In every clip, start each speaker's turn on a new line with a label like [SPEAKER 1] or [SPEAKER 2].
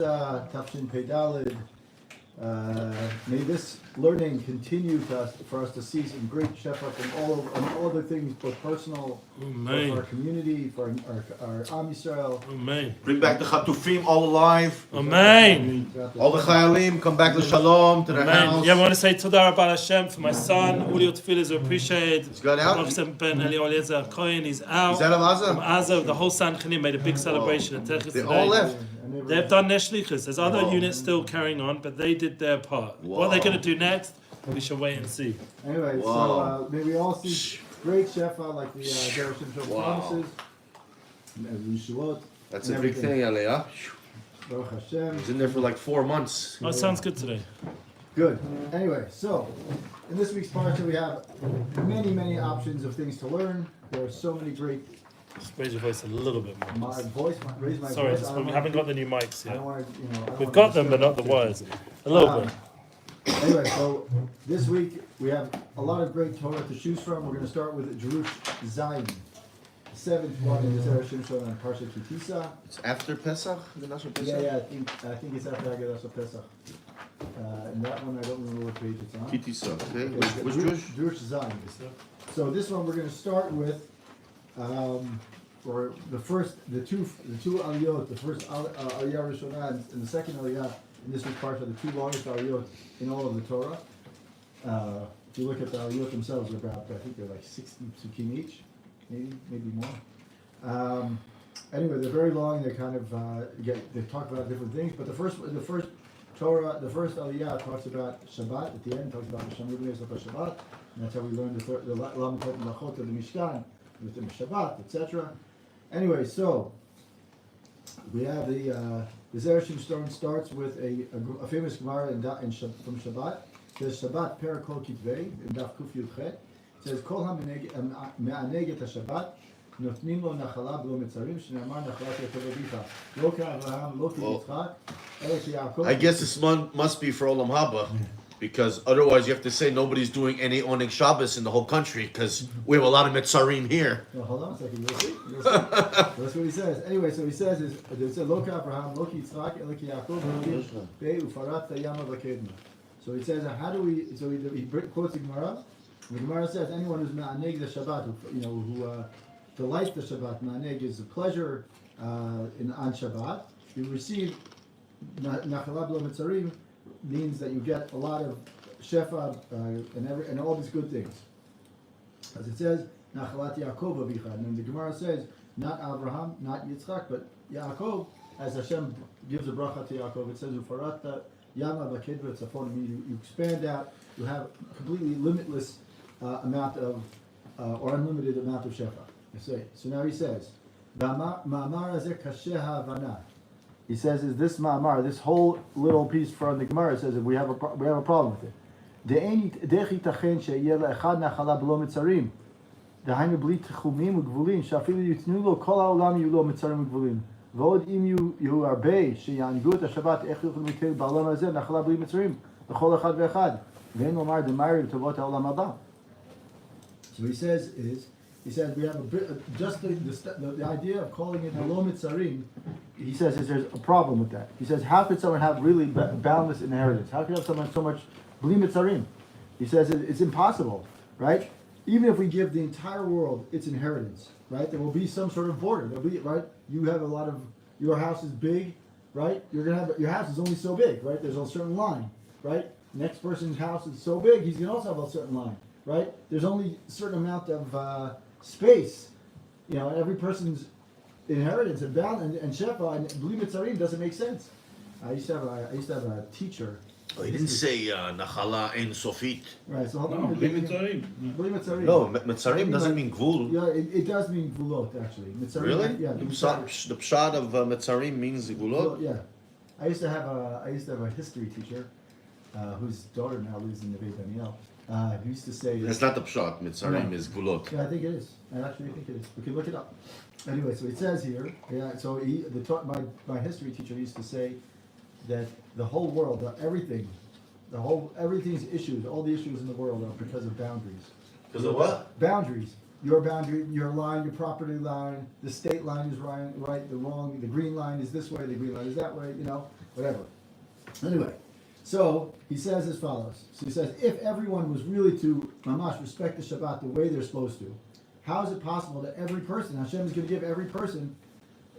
[SPEAKER 1] Tafshin Pedalid. May this learning continue for us to see some great shefa from all other things, both personal, for our community, for our Am Yisrael.
[SPEAKER 2] Amen.
[SPEAKER 3] Bring back the Chatufim all alive.
[SPEAKER 2] Amen.
[SPEAKER 3] All the Chayalim come back to Shalom, to the house.
[SPEAKER 2] Yeah, I want to say Todah Rabbi Hashem for my son. Uri Tefillah is appreciated.
[SPEAKER 3] He's got out.
[SPEAKER 2] Ben Eliezer Cohen, he's out.
[SPEAKER 3] Is that of
[SPEAKER 2] From
[SPEAKER 3] Azam?
[SPEAKER 2] Azov, the whole San Chanim made a big celebration at Techis
[SPEAKER 3] They
[SPEAKER 2] today.
[SPEAKER 3] all left.
[SPEAKER 2] They've done their shlichus. There's other units still carrying on, but they did their part. What are they going to do next? We shall wait and see.
[SPEAKER 1] Anyway, so may we all see great shefa like the Zera Shimshon promises. Yeshuot.
[SPEAKER 3] That's a big thing, Aliyah.
[SPEAKER 1] Baruch Hashem.
[SPEAKER 3] He's in there for like 4 months.
[SPEAKER 2] Oh, it sounds good today.
[SPEAKER 1] Good. Anyway, so in this week's Parshat we have many options of things to learn. There are so many great.
[SPEAKER 2] Just raise your voice a little bit more.
[SPEAKER 1] Raise my
[SPEAKER 2] Sorry,
[SPEAKER 1] voice.
[SPEAKER 2] we haven't got the new mics
[SPEAKER 1] I
[SPEAKER 2] yet.
[SPEAKER 1] don't want to,
[SPEAKER 2] We've got them, but not the wires. A little bit.
[SPEAKER 1] Anyway, so this week we have a lot of great Torah to choose from. We're going to start with Jerush Zayin, the 7th one in the Zera Shimshon on Parshat Sisa.
[SPEAKER 3] It's after Pesach? The Nashon Pesach?
[SPEAKER 1] Yeah, I think it's after Haggadah Pesach. And that one I don't remember what page it's on.
[SPEAKER 3] Kitisa, okay.
[SPEAKER 1] Okay,
[SPEAKER 3] Which Jewish?
[SPEAKER 1] Jerush Zayin. So this one we're going to start with. For the two aliyot, the first aliyah Rishonah and the second aliyah in this week's Parsha, the two longest aliyot in all of the Torah. If you look at the aliyot themselves, they're about, I think they're like 60 psukim each, maybe more. Anyway, they're very long. They kind of they talk about different things. But the first Torah, the first aliyah talks about Shabbat. At the end, talks about the Shabbat, and that's how we learn the Lam Tet Melachot of the Mishkan with the Shabbat, etc. Anyway, so we have the Zera Shimshon starts with a famous Gemara from Shabbat. It says Shabbat Perakol Kitvei in Daf Kuf Yud Chet. It says Kol HaMe'aneg Et HaShabbat Notnin Lo Nachala B'lo Mitzarim Shne'amar Nachalat Yaakov Avicha Lo K'Avraham Lo K'Yitzchak Ela K'Yaakov.
[SPEAKER 3] I guess this one must be for Olam Haba, because otherwise you have to say nobody's doing any Oneg Shabbos in the whole country, because we have a lot of Mitzarim here.
[SPEAKER 1] Well, hold on a second, you'll see. That's what he says. Anyway, so he says is it says Lo K'Avraham Lo K'Yitzchak Ela K'Yaakov Be Ufarat Yama V'Kedma. So he says, how do we? So he quotes the Gemara. The Gemara says, anyone who's ma'aneg the Shabbat, who delights the Shabbat, ma'aneg is a pleasure on Shabbat. You receive nachala b'lo mitzarim, means that you get a lot of shefa and all these good things. As it says, nachalat Yaakov avicha, and then the Gemara says, not Abraham, not Yitzchak, but Yaakov, as Hashem gives a bracha to Yaakov. It says, ufarata Yama Vakidva Tzafon, you expand out, you have completely limitless amount of, or unlimited amount of shefa. So now he says, he says, is this ma'amar, this whole little piece from the Gemara says that we have a problem with it. ועוד אם יהיו הרבה שיענגו את השבת, איך יוכלו להתקיים בעולם הזה, נחלה בלי מצרים, לכל אחד ואחד. ואין לומר דמיירי לטובות העולם הבא. So he says we have just the idea of calling it Lo Mitzarim, he says there's a problem with that. He says, how could someone have really boundless inheritance? How could you have someone so much Bli Mitzarim? He says it's impossible, right? Even if we give the entire world its inheritance, right, there will be some sort of border. There'll be, right, you have a lot of, your house is big, right, you're going to have, your house is only so big, right, there's a certain line, right, next person's house is so big, he's going to also have a certain line, right, there's only a certain amount of space, every person's inheritance and shefa and Bli Mitzarim doesn't make sense. I used to have a teacher.
[SPEAKER 3] Oh, he didn't say Nachala Ein Sofit.
[SPEAKER 1] Right, so hold on.
[SPEAKER 4] Bli Mitzarim.
[SPEAKER 1] Bli Mitzarim.
[SPEAKER 3] No, Mitzarim doesn't mean Gvul.
[SPEAKER 1] Yeah, it does mean Gvulot, actually. Mitzarim,
[SPEAKER 3] Really?
[SPEAKER 1] Yeah.
[SPEAKER 3] The pshat of Mitzarim means Gvulot?
[SPEAKER 1] Yeah. I used to have a history teacher whose daughter now lives in Neve Daniel. He used to say...
[SPEAKER 3] That's not the pshat. Mitzarim is Gvulot.
[SPEAKER 1] Yeah, I think it is. I actually think it is. We can look it up. Anyway, so it says here, so my history teacher used to say that the whole world, everything's issues, all the issues in the world are because of boundaries.
[SPEAKER 3] Because of what?
[SPEAKER 1] Boundaries. your boundary, your line, your property line, the state line is right, the wrong, the green line is this way, the green line is that way, whatever. Anyway, so he says as follows. So he says, if everyone was really to mamash respect the Shabbat the way they're supposed to, how is it possible that every person, Hashem is going to give every person,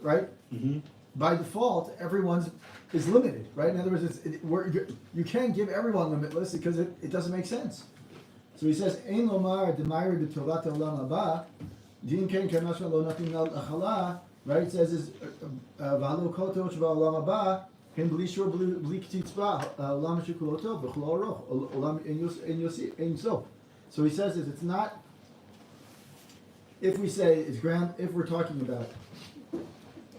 [SPEAKER 1] right?
[SPEAKER 2] Mm-hmm.
[SPEAKER 1] By default, everyone's is limited, right? In other words, you can't give everyone limitless because it doesn't make sense. So he says, "Ein lomar demayir b'tovat olam haba, din ken k'mashma lo natin al achala." Right? It says, "V'alo koto sh'ba'olam haba ken b'li shur b'li k'titzba olam shekuloto b'chol aroch olam ein sof." So he says this. It's not. If we say if we're talking about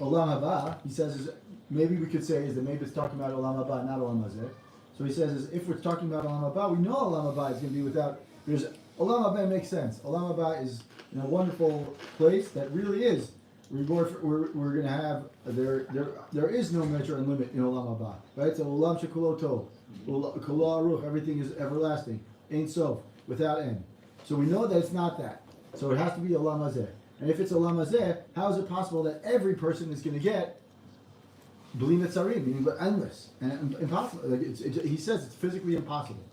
[SPEAKER 1] olam haba, he says maybe we could say that maybe it's talking about olam haba, not olam hazeh. So he says if we're talking about olam haba, we know olam haba is going to be without. There's olam haba makes sense. Olam haba is a wonderful place that really is reward. We're going to have there is no measure and limit in olam haba, right? So olam shekuloto, kol aruch, everything is everlasting, ein sof, without end. So we know that it's not that. So it has to be olam hazeh. And if it's olam hazeh, how is it possible that every person is going to get bli mitzarim, meaning endless and impossible? Like he says it's physically impossible.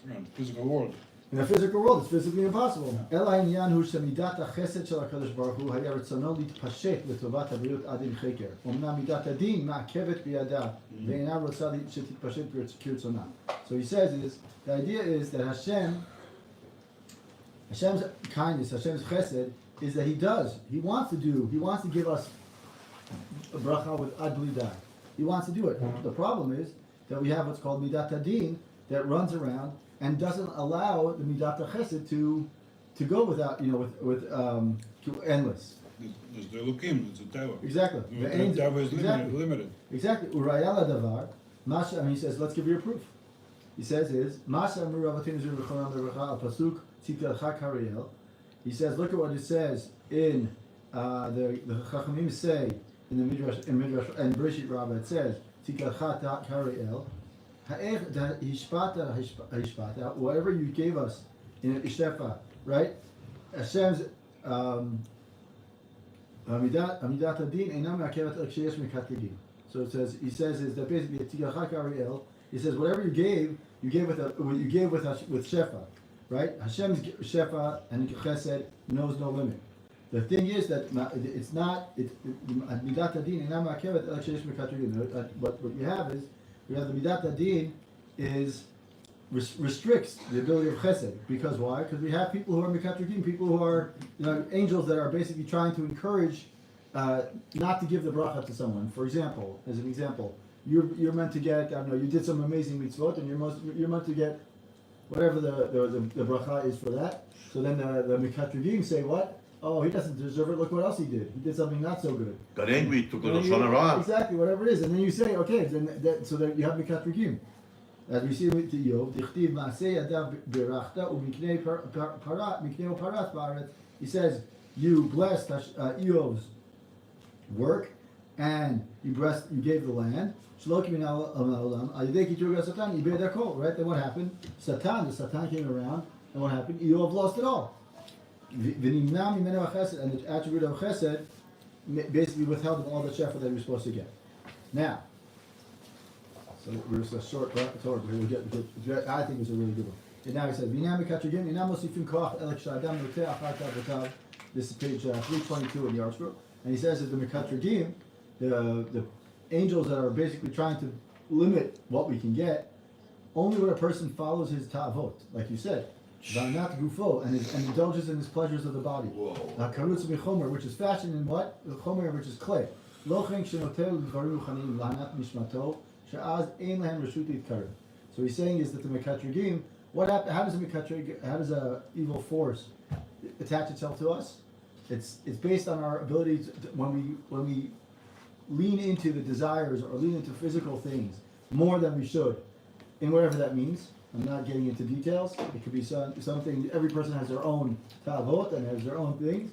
[SPEAKER 4] Right, physical world.
[SPEAKER 1] In a physical world, it's physically impossible. Ela העניין הוא שמידת החסד של הקדוש ברוך הוא היה רצונו להתפשט לטובת הבריאות עד אין חקר. אמנם מידת הדין מעכבת בידה ואינה רוצה שתתפשט כרצונה. So he says the idea is that Hashem's kindness, Hashem's chesed, is that He wants to give us a bracha with ad bli dai. He wants to do it. The problem is that we have what's called midat hadin that runs around and doesn't allow the midat chesed to go without, with endless.
[SPEAKER 4] There's the Elokim, there's the Teva.
[SPEAKER 1] Exactly.
[SPEAKER 4] The Teva is limited.
[SPEAKER 1] Exactly. Urayala davar. Masha. He says, let's give you a proof. He says Masha Amru Ravatinu Zir V'Choram L'Recha Pasuk Tzitel Chak Hariel. He says, look at what it says in the Chachamim say in the Midrash and Bereshit Rabbah. It says Tzitel Chak Hariel. Hishpata, whatever you gave us in Ishtefa, right? Hashem's Amidat Adin Einam Ma'akevet El Ksheyesh Mikat Yadin. So he says is that basically Tzitel Chak Hariel. He says whatever you gave with Shefa, right? Hashem's Shefa and Chesed knows no limit. The thing is that it's not Midat Adin Einam Ma'akevet El Ksheyesh Mikat Yadin. What you have is we have the Midat Adin restricts the ability of Chesed. Because why? Because we have people who are Mekatrigim, people who are angels that are basically trying to encourage not to give the bracha to someone. For example, as an example, you're meant to get, you did some amazing mitzvot, and you're meant to get whatever the bracha is for that. So then the Mekatrigim say what? Oh, he doesn't deserve it. Look what else he did. He did something not so good.
[SPEAKER 3] Got angry, took a Lashon Hara.
[SPEAKER 1] Exactly, whatever it is. And then you say, okay, so that you have Mikat Regim. As we see with Yov, Dichtiv Maaseh Adav Berachta Umiknei Parat, Miknei Parat Ba'aretz. He says, you blessed Yov's work, and you gave the land. Shlokim min al-olam. Al-yedei kitur Satan, you bear their call, right? Then what happened? The Satan came around, and what happened? Yov lost it all. And the attribute of chesed basically withheld all the shefa that we were supposed to get. Now, so we're just a short Torah, but we'll get, I think it's a really good one. And now he says, this is page 322 in the Art Scroll. And he says that the Mekatrigim, the angels that are basically trying to limit what we can get, only when a person follows his ta'avot, like you said. Not gufo, and indulges in his pleasures of the body. Karutz b'chomer, which is fashioned in what? The chomer, which is clay. Locheng shenotel l'dvarim ruchanim lahanat mishmato she'az ein lehem reshut yitkarev. So he's saying is that the Mekatrigim, what happened? How does a evil force attach itself to us? It's based on our ability to, when we lean into the desires or lean into physical things more than we should, in whatever that means. I'm not getting into details. It could be something. Every person has their own tavot and has their own things.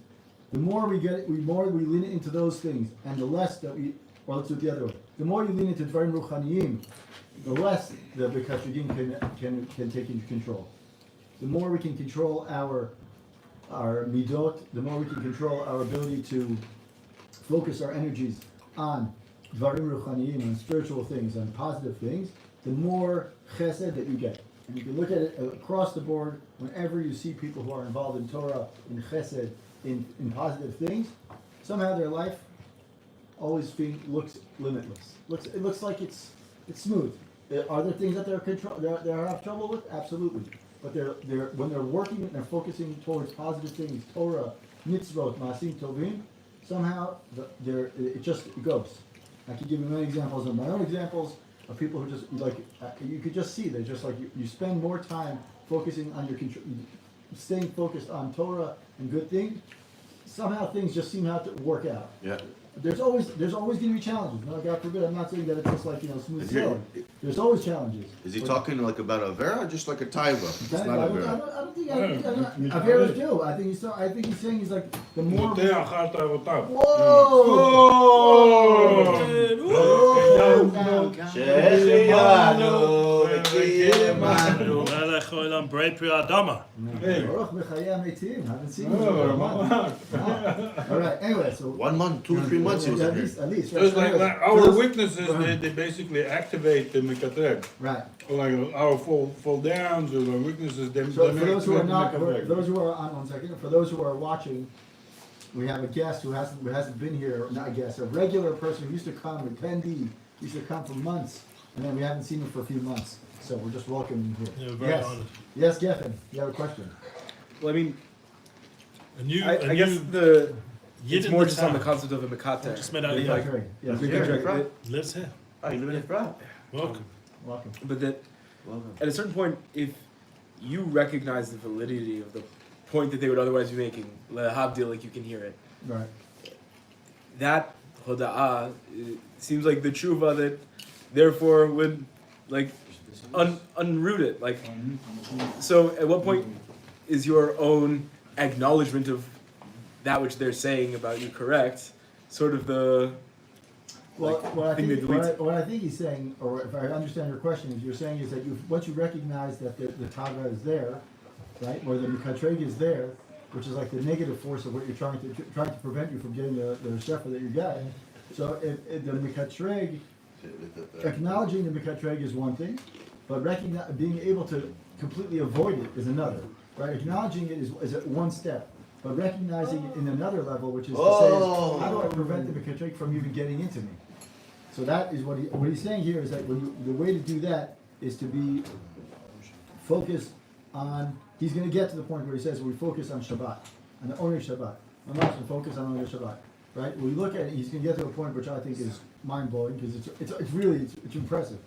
[SPEAKER 1] The more we get, the more we lean into those things, and the less that we. Or let's do it the other way. The more you lean into dvarim ruchaniyim, the less the Mekatrigim can take into control. The more we can control our our midot, the more we can control our ability to focus our energies on dvarim ruchaniyim, on spiritual things, on positive things, the more chesed that you get. And you can look at it across the board. Whenever you see people who are involved in Torah, in chesed, in positive things, somehow their life always looks limitless. It looks like it's smooth. Are there things that they have trouble with? Absolutely. But they're when they're working and they're focusing towards positive things, Torah, mitzvot, maasim tovim, somehow it just goes. I can give you many examples of my own examples of people who just like you could just see they're just like you spend more time focusing on staying focused on Torah and good things. Somehow things just seem to work out.
[SPEAKER 3] Yeah.
[SPEAKER 1] There's always going to be challenges. No, God forbid, I'm not saying that it's just like smooth sailing. There's always challenges.
[SPEAKER 3] Is he talking like about a Avera or just like a Taiva? It's not
[SPEAKER 1] I
[SPEAKER 3] Avera.
[SPEAKER 1] don't think Averas do. I think he's saying he's like the more. Whoa! Haven't seen him for a month. All right. Anyway, so
[SPEAKER 3] 1 month, 2 or 3 months he was
[SPEAKER 1] at
[SPEAKER 3] here.
[SPEAKER 1] least.
[SPEAKER 4] So it's like our witnesses, they basically activate the Mekatreg.
[SPEAKER 1] Right.
[SPEAKER 4] Like our fall downs or the witnesses, they
[SPEAKER 1] So for those who are not, for
[SPEAKER 4] Mekatreg.
[SPEAKER 1] those who are on 1 second, for those who are watching, we have a guest who hasn't been here, not a guest, a regular person who used to come, attendee, used to come for months, and then we haven't seen him for a few months. So we're just welcoming him here.
[SPEAKER 2] Yeah, very honored.
[SPEAKER 1] Yes, Geffen, you have a question.
[SPEAKER 5] Well, I mean,
[SPEAKER 2] And
[SPEAKER 5] I guess it's more just on the concept of a mekater.
[SPEAKER 2] Just made out
[SPEAKER 5] Like,
[SPEAKER 2] here.
[SPEAKER 1] That's right. Yes,
[SPEAKER 5] the
[SPEAKER 1] we
[SPEAKER 5] contract,
[SPEAKER 1] can.
[SPEAKER 5] it-
[SPEAKER 2] Lives here.
[SPEAKER 3] Oh, you live in Efrat?
[SPEAKER 2] Welcome.
[SPEAKER 1] Welcome.
[SPEAKER 5] But that
[SPEAKER 3] Welcome.
[SPEAKER 5] at a certain point, if you recognize the validity of the point that they would otherwise be making, lehavdil, like you can hear it,
[SPEAKER 1] Right.
[SPEAKER 5] that hoda'ah seems like the tshuva that therefore would like unroot it. Like, so at what point is your own acknowledgement of that which they're saying about you correct, sort of the
[SPEAKER 1] Well, what I
[SPEAKER 5] thing
[SPEAKER 1] think
[SPEAKER 5] that deletes
[SPEAKER 1] what I think he's saying, or if I understand your question, is you're saying is that once you recognize that the Tava is there, right, or the Mekatreg is there, which is like the negative force of what you're trying to prevent you from getting the shefa that you got. So if the Mekatreg, acknowledging the Mekatreg is one thing, but being able to completely avoid it is another. Right? Acknowledging it is one step, but recognizing it in another level, which is to say, how do I prevent the Mekatreg from even getting into me? So that is what he's saying here is that the way to do that is to be focused on. He's going to get to the point where he says we focus on Shabbat, on the Oneg Shabbat. I'm not going to focus on Oneg Shabbat, right? When we look at it, he's going to get to a point which I think is mind blowing because it's really impressive.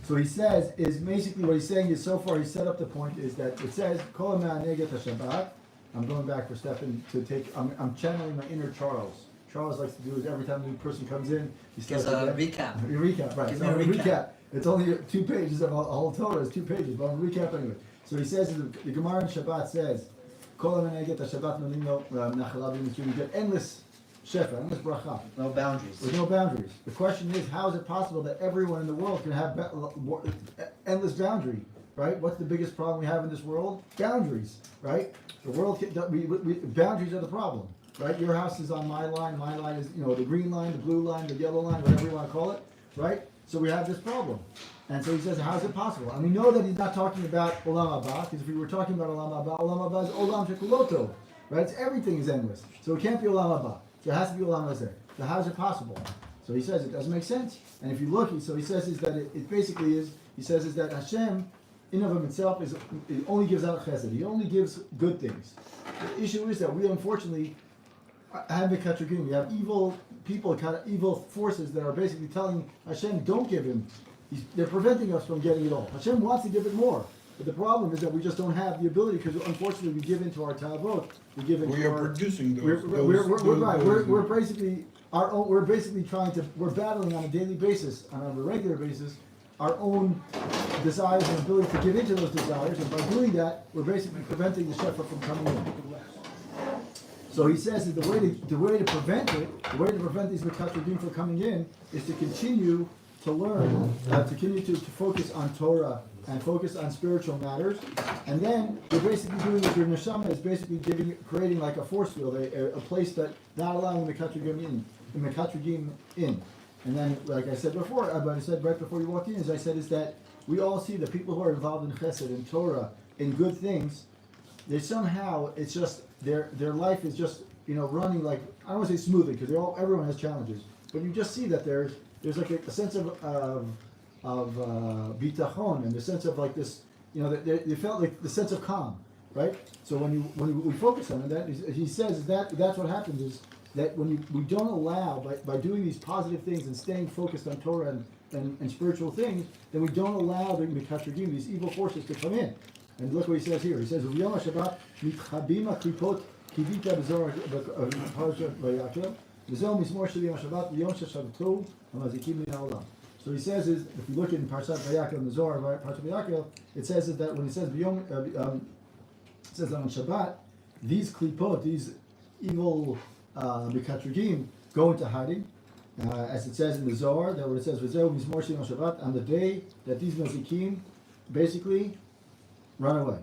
[SPEAKER 1] So he says is basically what he's saying is so far he's set up the point is that it says Kol Ma'aneget Shabbat. I'm going back for Stephen to take. I'm channeling my inner Charles. Charles likes to do is every time a new person comes in, he starts
[SPEAKER 6] Gives a
[SPEAKER 1] again.
[SPEAKER 6] recap.
[SPEAKER 1] A recap, right?
[SPEAKER 6] Give
[SPEAKER 1] So
[SPEAKER 6] me a
[SPEAKER 1] I'm gonna
[SPEAKER 6] recap.
[SPEAKER 1] It's only 2 pages of a whole Torah is 2 pages, but I'm gonna recap anyway. So he says the Gemara in Shabbat says, "Kol Ma'aneget Shabbat Nolino Nachalav Yimitzrim." You get endless shefa, endless bracha.
[SPEAKER 6] No boundaries.
[SPEAKER 1] With no boundaries. The question is, how is it possible that everyone in the world can have endless boundary? Right? What's the biggest problem we have in this world? Boundaries. Right? The world boundaries are the problem. Right? Your house is on my line. My line is the green line, the blue line, the yellow line, whatever you want to call it. Right? So we have this problem. And so he says, how is it possible? And we know that he's not talking about Olam Haba, because if we were talking about Olam Haba is Olam Shekuloto. Right? It's everything is endless. So it can't be Olam Haba. So it has to be Olam Hazeh. So how is it possible? So he says it doesn't make sense. And if you look, so he says is that it basically is, he says is that Hashem, in of himself, it only gives out chesed. He only gives good things. The issue is that we unfortunately have Mekatrogim. We have evil people, kind of evil forces that are basically telling Hashem, don't give him. They're preventing us from getting it all. Hashem wants to give it more. But the problem is that we just don't have the ability because unfortunately we give into our tavot. We give into
[SPEAKER 4] We are
[SPEAKER 1] our...
[SPEAKER 4] producing those.
[SPEAKER 1] We're basically our own. We're basically we're battling on a daily basis, on a regular basis, our own desires and ability to give into those desires, and by doing that, we're basically preventing the shefa from coming in. So he says that the way to prevent it, the way to prevent these mekatrogim from coming in, is to continue to learn, to continue to focus on Torah and focus on spiritual matters, and then you're basically doing what your neshama is basically creating like a force field, a place that not allowing the mekatrigim in. And then, like I said before, but I said right before you walked in, as I said, is that we all see the people who are involved in chesed, in Torah, in good things, they somehow, it's just, their life is just, running like, I don't want to say smoothly, because everyone has challenges, but you just see that there's like a sense of bitachon, and the sense of like this, they felt like the sense of calm, right? So when we focus on it, that he says that's what happens is that when we don't allow, by doing these positive things and staying focused on Torah and spiritual things, then we don't allow the mekatrigim, these evil forces, to come in. And look what he says here. He says, "V'yom Shabbat mitchabim klipot kivita b'zor Parshat Vayakel v'zol mismor shel yom Shabbat v'yom sheshavtu hamazikim min haolam." So he says is, if you look in Parshat Vayakel in the Zohar, Parshat Vayakel, it says is that when he says v'yom, it says that on Shabbat, these klipot, these evil mekatrigim, go into hiding. As it says in the Zohar, that when it says v'zol mismor shel yom Shabbat, on the day that these mazikim basically run away.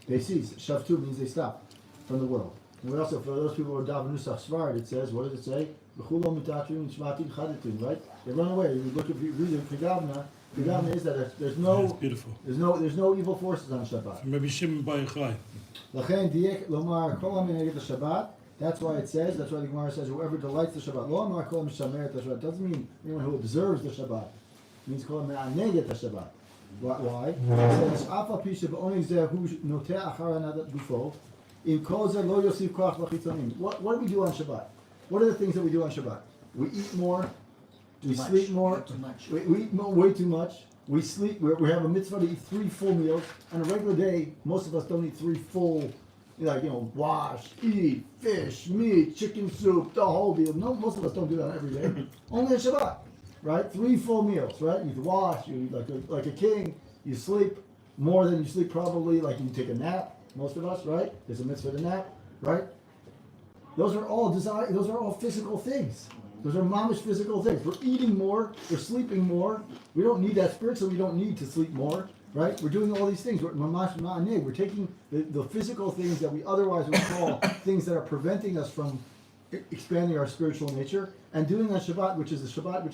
[SPEAKER 1] They cease. Shavtu means they stop from the world. And we also, for those people who are daven nusach svard, it says, what does it say? Right? They run away. You look at read the Kegavna is that there's
[SPEAKER 2] beautiful.
[SPEAKER 1] There's no evil forces on Shabbat.
[SPEAKER 2] Maybe Shimon Bar Yochai.
[SPEAKER 1] That's why it says, that's why the Gemara says, whoever delights the Shabbat. It doesn't mean anyone who observes the Shabbat. It means kol me'aneged the Shabbat. Why? It says, what do we do on Shabbat? What are the things that we do on Shabbat? We eat more, we sleep more, we eat way too much, we sleep, we have a mitzvah to eat 3 full meals. On a regular day, most of us don't eat 3 full, wash, eat, fish, meat, chicken soup, the whole deal. No, most of us don't do that every day. Only on Shabbat. Right? 3 full meals, right? You wash, you eat like a king, you sleep more than you sleep probably, like you take a nap, most of us, right? There's a mitzvah to nap, right? Those are all physical things. Those are mamish physical things. We're eating more, we're sleeping more. We don't need that spiritually, we don't need to sleep more, right? We're doing all these things. We're mamash ma'aneh. We're taking the physical things that we otherwise would call things that are preventing us from expanding our spiritual nature, and doing on Shabbat, which is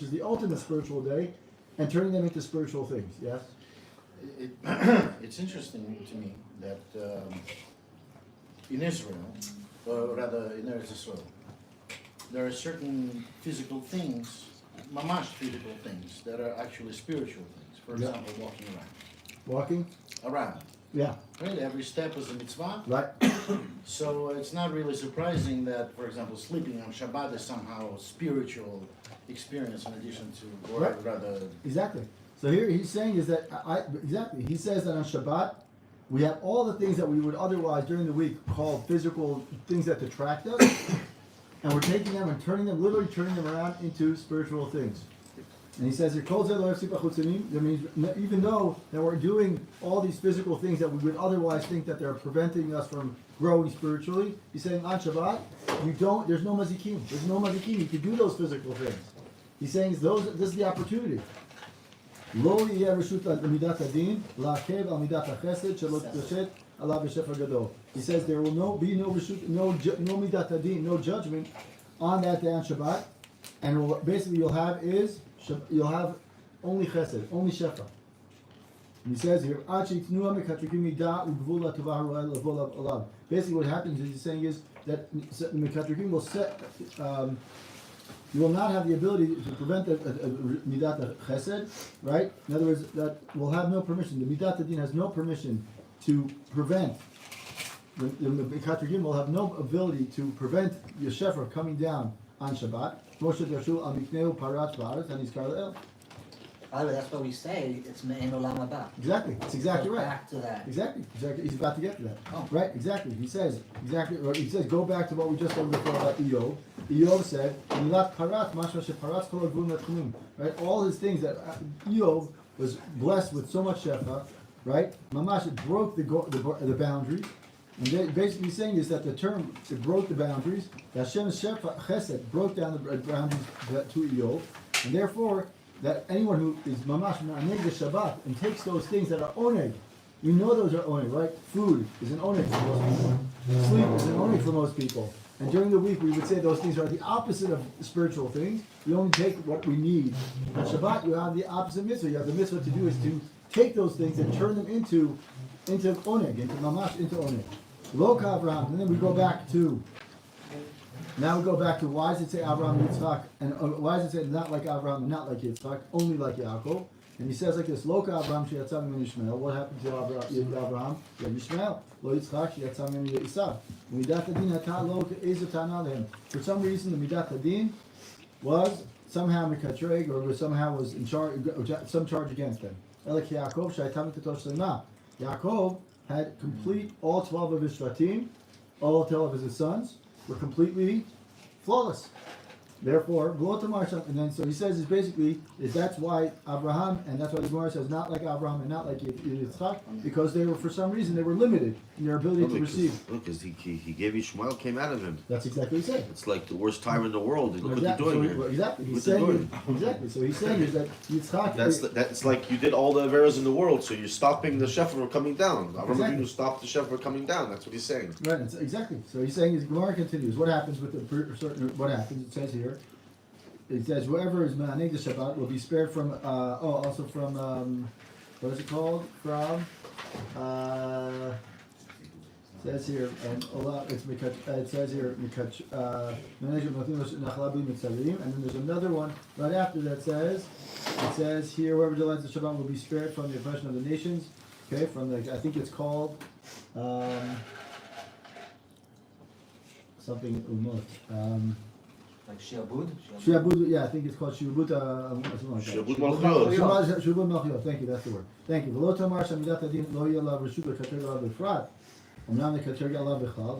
[SPEAKER 1] the ultimate spiritual day, and turning them into spiritual things. Yes?
[SPEAKER 6] It's interesting to me that in Israel, or rather in Eretz Israel, there are certain physical things, mamash physical things, that are actually spiritual things. For example, walking around.
[SPEAKER 1] Walking?
[SPEAKER 6] Around.
[SPEAKER 1] Yeah.
[SPEAKER 6] Right? Every step is a mitzvah.
[SPEAKER 1] Right.
[SPEAKER 6] So it's not really surprising that, for example, sleeping on Shabbat is somehow a spiritual experience in addition to, or
[SPEAKER 1] Right.
[SPEAKER 6] rather...
[SPEAKER 1] Exactly. So here he's saying is that, he says that on Shabbat, we have all the things that we would otherwise during the week call physical things that detract us, and we're taking them and literally turning them around into spiritual things. And he says, that means even though that we're doing all these physical things that we would otherwise think that they're preventing us from growing spiritually, he's saying on Shabbat, there's no mazikim. There's no mazikim. You can do those physical things. He's saying this is the opportunity. Lo yeh reshut l'midat hadin, la'akev al midat hachesed, shelo t'koshet alav b'shefa gadol. He says there will be no reshut, no midat hadin, no judgment on that day on Shabbat, and basically you'll have only chesed, only shefa. And he says here, basically what happens is he's saying is that the mekatrikim will set, you will not have the ability to prevent the midat chesed, right? In other words, that will have no permission. The midat hadin has no permission to prevent. The mekatrikim will have no ability to prevent the shefa coming down on Shabbat.
[SPEAKER 7] That's what we say. It's me'en olam haba.
[SPEAKER 1] Exactly. It's exactly
[SPEAKER 7] Go
[SPEAKER 1] right.
[SPEAKER 7] back to that.
[SPEAKER 1] Exactly. He's about to get to that.
[SPEAKER 7] Oh.
[SPEAKER 1] Right. Exactly. He says go back to what we just said before about Iyov. Iyov said, right? All his things that Iyov was blessed with so much shefa, right? Mamash, it broke the boundaries. And basically saying is that the term, it broke the boundaries. Hashem's shefa chesed broke down the boundaries to Iyov, and therefore that anyone who is mamash ma'aneg the Shabbat and takes those things that are oneg, we know those are oneg, right? Food is an oneg for most people. Sleep is an oneg for most people. And during the week, we would say those things are the opposite of spiritual things. We only take what we need. On Shabbat, you have the opposite mitzvah. You have the mitzvah to do is to take those things and turn them into oneg, into mamash, into oneg. Lo Abraham, and then we go back to. Now we go back to why does it say Abraham and Yitzchak, and why does it say not like Abraham and not like Yitzchak, only like Yaakov? And he says like this: Lo Abraham sheyatzah min Yishmael. What happened to Abraham? Yeah, Yishmael. Lo Yitzchak sheyatzah min Esav. Midat hadin hatah lo ke'ezu ta'ana lehem. For some reason, the midat hadin was somehow mekatreg, or somehow was in charge, some charge against them. Elek Yaakov shaytam tetosh lema. Yaakov had complete all 12 of his shvatim, all 12 of his sons were completely flawless. Therefore, and then so he says is basically that's why Abraham, and that's why the Gemara says not like Abraham and not like Yitzchak, because they were, for some reason, they were limited in their ability to receive.
[SPEAKER 3] Look, because he gave Ishmael, came out of him.
[SPEAKER 1] That's exactly what he said.
[SPEAKER 3] It's like the worst time in the world. Look what they're doing here.
[SPEAKER 1] Exactly. He's
[SPEAKER 3] Look what they're
[SPEAKER 1] saying exactly. So he's saying is that Yitzchak.
[SPEAKER 3] That's like you did all the Averas in the world, so you're stopping the Shefa from coming down. Avraham
[SPEAKER 1] Exactly.
[SPEAKER 3] Avinu stopped the Shefa from coming down. That's what he's saying.
[SPEAKER 1] Right. Exactly. So he's saying his Gemara continues. What happens with the certain? What happens? It says here. It says whoever is ma'aneg the Shabbat will be spared from. Also from. What is it called? From. Says here, and it says here, and then there's another one right after that says, it says here, whoever delights the Shabbat will be spared from the oppression of the nations. Okay, from the, I think it's called something umot.
[SPEAKER 7] Like Shiabud?
[SPEAKER 1] Shiabud, yeah, I think it's called Shiabud, something like that.
[SPEAKER 3] Shiabud Malchut.
[SPEAKER 1] Shiabud Malchut, thank you, that's the word. Thank you.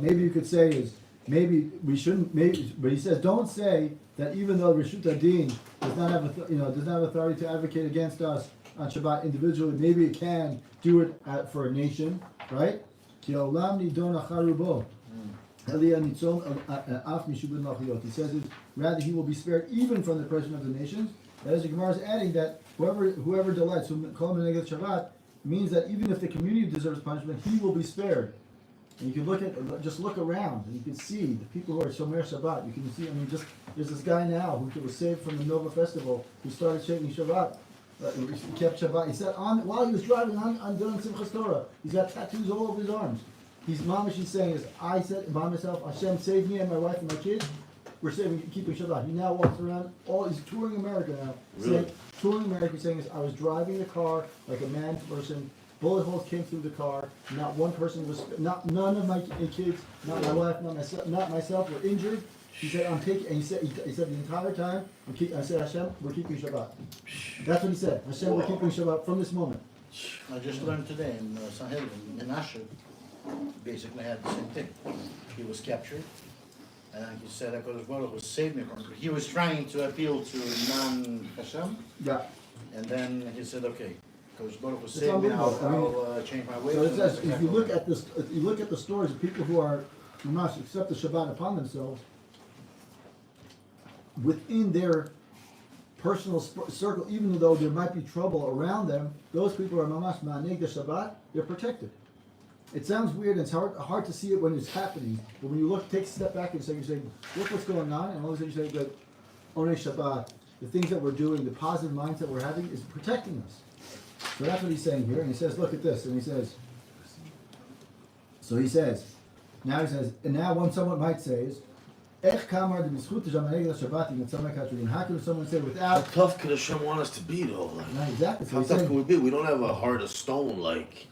[SPEAKER 1] Maybe you could say is, maybe we shouldn't, maybe, but he says, don't say that even though Reshut Adin does not have, does not have authority to advocate against us on Shabbat individually, maybe it can do it for a nation, right? He says rather he will be spared even from the oppression of the nations. That is, the Gemara is adding that whoever delights, so Kol Meneged Shabbat means that even if the community deserves punishment, he will be spared. And you can just look around, and you can see the people who are Shomer Shabbat. You can see, there's this guy now who was saved from the Nova Festival who started shaking Shabbat. He kept Shabbat. He said while he was driving on during Simchas Torah, he's got tattoos all over his arms. He's saying is, I said by myself, Hashem saved me and my wife and my kids. We're keeping Shabbat. He now walks around. He's touring America now.
[SPEAKER 3] Really?
[SPEAKER 1] Touring America, saying is, I was driving the car like a mad person. Bullet holes came through the car. Not one person was. None of my kids, not my wife, not myself were injured. He said, "I'm taking." And he said the entire time, I said, Hashem, we're keeping Shabbat. That's what he said. Hashem, we're keeping Shabbat from this moment.
[SPEAKER 6] I just learned today in Sanhedrin, Menashe basically had the same thing. He was captured, and he said, HaKadosh Baruch Hu saved me from it. He was trying to appeal to non-Hashem,
[SPEAKER 1] Yeah.
[SPEAKER 6] and then he said, okay, HaKadosh Baruch Hu
[SPEAKER 1] It's
[SPEAKER 6] saved me,
[SPEAKER 1] unbelievable.
[SPEAKER 6] I'll change my ways.
[SPEAKER 1] So it
[SPEAKER 6] And
[SPEAKER 1] says,
[SPEAKER 6] that's
[SPEAKER 1] if
[SPEAKER 6] exactly
[SPEAKER 1] you
[SPEAKER 6] what
[SPEAKER 1] look at this, if you look at the stories of people who are mamash accept the Shabbat upon themselves, within their personal circle, even though there might be trouble around them, those people are mamash ma'aneg the Shabbat. They're protected. It sounds weird, and it's hard to see it when it's happening. But when you take a step back and say, look what's going on, and all of a sudden you say that Onei Shabbat, the things that we're doing, the positive mindset we're having, is protecting us. So that's what he's saying here, and he says, look at this, and he says, and now when someone might say is, how can someone say
[SPEAKER 3] How
[SPEAKER 1] without?
[SPEAKER 3] tough could Hashem want us to be, though? Like,
[SPEAKER 1] Not exactly. So
[SPEAKER 3] how
[SPEAKER 1] he's
[SPEAKER 3] tough
[SPEAKER 1] saying,
[SPEAKER 3] can we be? We don't have a heart of stone, like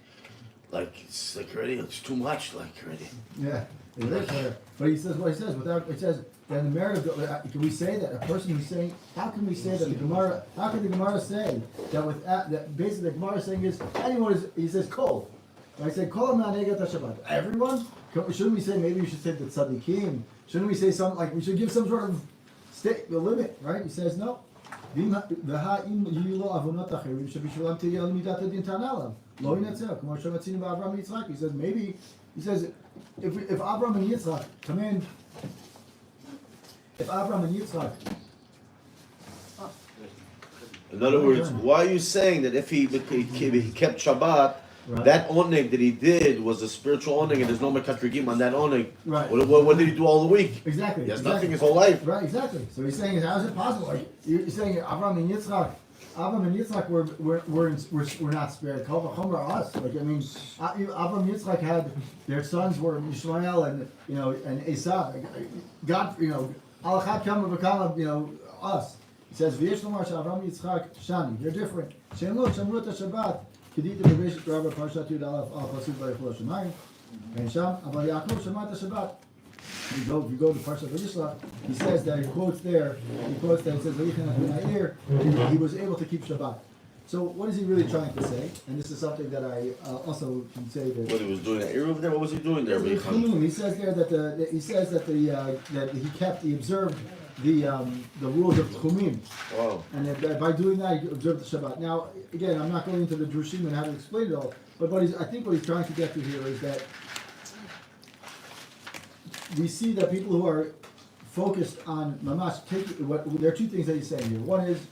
[SPEAKER 3] it's like already, it's too much, like already.
[SPEAKER 1] yeah, it is there. But he says what he says. Without it says, then the merit of can we say that a person who's saying? How can we say that the Gemara? How can the Gemara say that without that? Basically, the Gemara is saying is anyone is. He says kol. I say kol ma'anegat Shabbat. Everyone. Shouldn't we say maybe we should say the tzaddikim? Shouldn't we say something like we should give some sort of the limit, right? He says no. He says maybe. He says if Abraham and Yitzchak come in, if Abraham and Yitzchak
[SPEAKER 3] In other words, why are you saying that if he kept Shabbat,
[SPEAKER 1] Right.
[SPEAKER 3] that oneg that he did was a spiritual oneg, and there's no mekatrigim on that oneg?
[SPEAKER 1] Right.
[SPEAKER 3] What did he do all the week?
[SPEAKER 1] Exactly.
[SPEAKER 3] He has
[SPEAKER 1] exactly.
[SPEAKER 3] nothing his whole life.
[SPEAKER 1] Right, exactly. So he's saying, how is it possible? Like, you're saying Abraham and Yitzchak we're not spared. Kol v'chomer us. Like, I mean, Abraham and Yitzchak had their sons were Yishmael and and Esav. God, al achad kama v'kama, us. He says, V'yesh lomar she'Avraham and Yitzchak shani. They're different. She'en lo shamru et Shabbat. Kedita b'Beishit Rabba Parshat Yud Aleph al Pasuk Vayichlol Shemayim. And Sham Aval Yaakov Shemat Shabbat. If you go to Parshat Vayishlach, he says that he quotes that it says he was able to keep Shabbat. So what is he really trying to say? And this is something that I also can say that.
[SPEAKER 3] What he was doing at Eruv there? What was he doing there?
[SPEAKER 1] He says there that he observed the rules of Tchumim.
[SPEAKER 3] Wow.
[SPEAKER 1] And that by doing that, he observed the Shabbat. Now, again, I'm not going into the Drushim and how to explain it all, but I think what he's trying to get to here is that we see that people who are focused on Mamash, there are two things that he's saying here. One is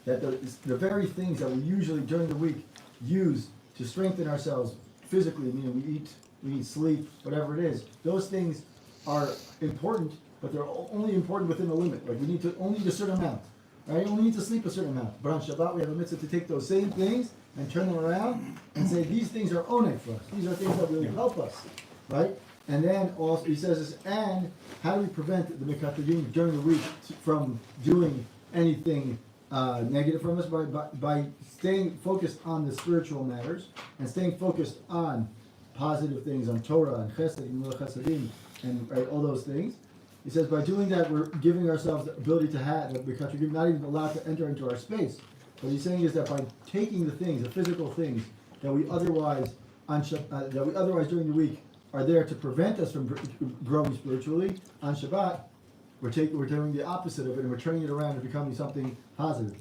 [SPEAKER 1] that the very things that we usually during the week use to strengthen ourselves physically, meaning we eat, sleep, whatever it is, those things are important, but they're only important within a limit. Like we need to only eat a certain amount. Right? We only need to sleep a certain amount. But on Shabbat we have a mitzvah to take those same things and turn them around and say these things are oneg for us. These are things that really help us. Right? And then also he says this, and how do we prevent the mekatrigim during the week from doing anything negative from us by staying focused on the spiritual matters and staying focused on positive things, on Torah and Chesed and Chasadim and right, all those things. He says by doing that we're giving ourselves the ability to have the mekatrigim not even allowed to enter into our space. What he's saying is that by taking the things, the physical things that we otherwise during the week are there to prevent us from growing spiritually, on Shabbat, we're doing the opposite of it and we're turning it around and becoming something positive.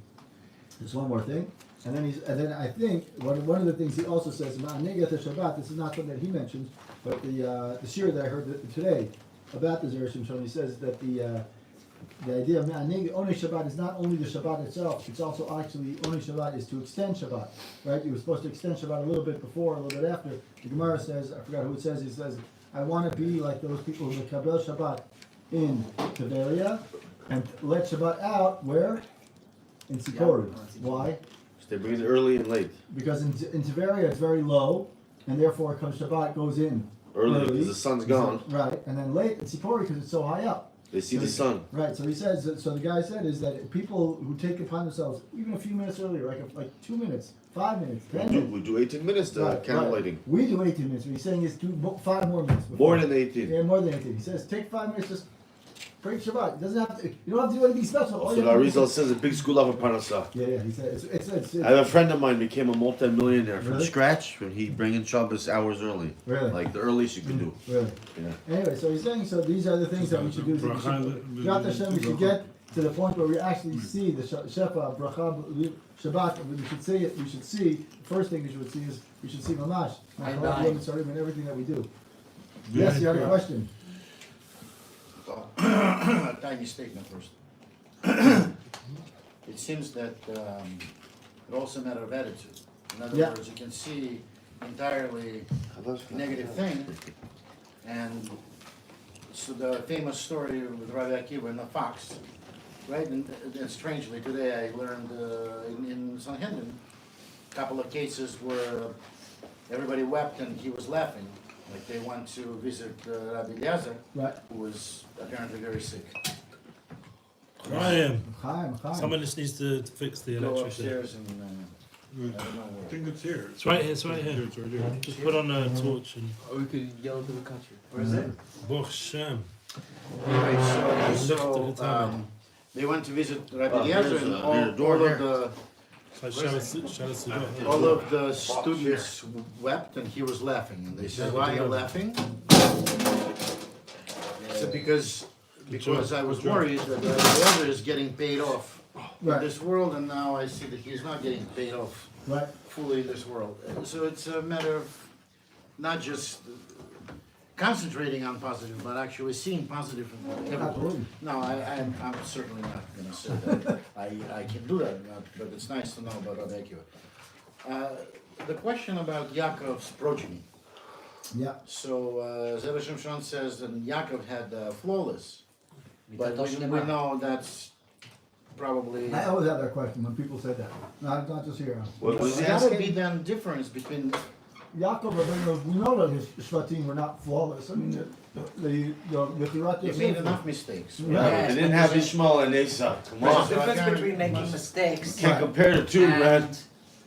[SPEAKER 1] Just one more thing. And then I think one of the things he also says, Shabbat, this is not something that he mentions, but the shir that I heard today about the Zera Shimshon, he says that the idea of Onei Shabbat is not only the Shabbat itself, it's also actually Onei Shabbat is to extend Shabbat, right? You were supposed to extend Shabbat a little bit before, a little bit after. The Gemara says, I forgot who it says, he says, I want to be like those people who Mekabel Shabbat in Tiberia and let Shabbat out, where? In Tzipori. Why?
[SPEAKER 3] They bring it early and late.
[SPEAKER 1] Because in Tiberia it's very low, and therefore comes Shabbat goes in
[SPEAKER 3] Early because the sun's gone.
[SPEAKER 1] Right, and then late in Tzipori because it's so high up.
[SPEAKER 3] They see the sun.
[SPEAKER 1] Right, so he says, so the guy said is that people who take upon themselves, even a few minutes earlier, like 2 minutes, 5 minutes, 10 minutes.
[SPEAKER 3] We do 18 minutes to candle lighting.
[SPEAKER 1] We do 18 minutes. What he's saying is do 5 more minutes.
[SPEAKER 3] More than 18.
[SPEAKER 1] Yeah, more than 18. He says take 5 minutes, just break Shabbat. It doesn't have to, you don't have to do anything special.
[SPEAKER 3] So the Arizal says a big school of Parnasah.
[SPEAKER 1] Yeah, he said it's
[SPEAKER 3] I have a friend of mine became a multi-millionaire from
[SPEAKER 1] Really?
[SPEAKER 3] scratch when he bring in Shabbos hours early.
[SPEAKER 1] Really?
[SPEAKER 3] Like the earliest you can do.
[SPEAKER 1] Really?
[SPEAKER 3] Yeah.
[SPEAKER 1] Anyway, so he's saying, so these are the things that we should do. Throughout Hashem, we should get to the point where we actually see the Shefa, Bracha, Shabbat, we should see it, we should see, the first thing we should see is, we should see Mamash, and everything that we do. Yes, you had a question?
[SPEAKER 6] A tiny statement first. It seems that it's also a matter of attitude. In other
[SPEAKER 1] Yeah.
[SPEAKER 6] words, you can see entirely negative thing, and so the famous story with Rabbi Akiva and the fox, right? And strangely, today I learned in Sanhedrin a couple of cases where everybody wept and he was laughing. Like they went to visit Rabbi Eliezer,
[SPEAKER 1] Right.
[SPEAKER 6] who was apparently very sick.
[SPEAKER 2] Chaim.
[SPEAKER 1] Chaim.
[SPEAKER 2] Someone just needs to fix the
[SPEAKER 6] Go
[SPEAKER 2] electricity.
[SPEAKER 6] upstairs and I don't know
[SPEAKER 4] I
[SPEAKER 6] where.
[SPEAKER 4] think it's here.
[SPEAKER 2] It's right here, it's right here.
[SPEAKER 4] It's right here.
[SPEAKER 2] Just put on a torch and
[SPEAKER 5] Or we could yell into the country.
[SPEAKER 6] Where is it?
[SPEAKER 2] Baruch Hashem.
[SPEAKER 6] Right,
[SPEAKER 2] Lift to the time.
[SPEAKER 6] they went to visit Rabbi
[SPEAKER 3] Oh,
[SPEAKER 6] Eliezer
[SPEAKER 3] here's
[SPEAKER 6] and
[SPEAKER 3] a-
[SPEAKER 6] all,
[SPEAKER 3] here's a door
[SPEAKER 6] all of
[SPEAKER 3] here.
[SPEAKER 6] the
[SPEAKER 2] It's like Shabbos Sukkot.
[SPEAKER 6] all of the students wept and he was laughing and they said, why are you laughing? So because I was worried that Rabbi Eliezer is getting paid off in
[SPEAKER 1] Right.
[SPEAKER 6] this world and now I see that he's not getting paid off
[SPEAKER 1] Right.
[SPEAKER 6] fully in this world. So it's a matter of not just concentrating on positive, but actually seeing positive everywhere.
[SPEAKER 1] Absolutely.
[SPEAKER 6] No, I'm certainly not gonna say that. I can do that, but it's nice to know about Rabbi Akiva. The question about Yaakov's progeny.
[SPEAKER 1] Yeah.
[SPEAKER 6] So Zera Shimshon says that Yaakov had flawless, but
[SPEAKER 7] Mitato
[SPEAKER 6] we
[SPEAKER 7] Shlema.
[SPEAKER 6] know that's probably.
[SPEAKER 1] I always have that question when people say that. Not just here.
[SPEAKER 3] What was he
[SPEAKER 6] There gotta be
[SPEAKER 3] asking?
[SPEAKER 6] then difference between.
[SPEAKER 1] Yaakov, we know that his Shvatim were not flawless. I mean, the Yechirat
[SPEAKER 6] He made enough mistakes.
[SPEAKER 3] They didn't have Ishmael and Esau. Come
[SPEAKER 7] There's a
[SPEAKER 3] on.
[SPEAKER 7] difference between making mistakes
[SPEAKER 3] Can't compare the two, man.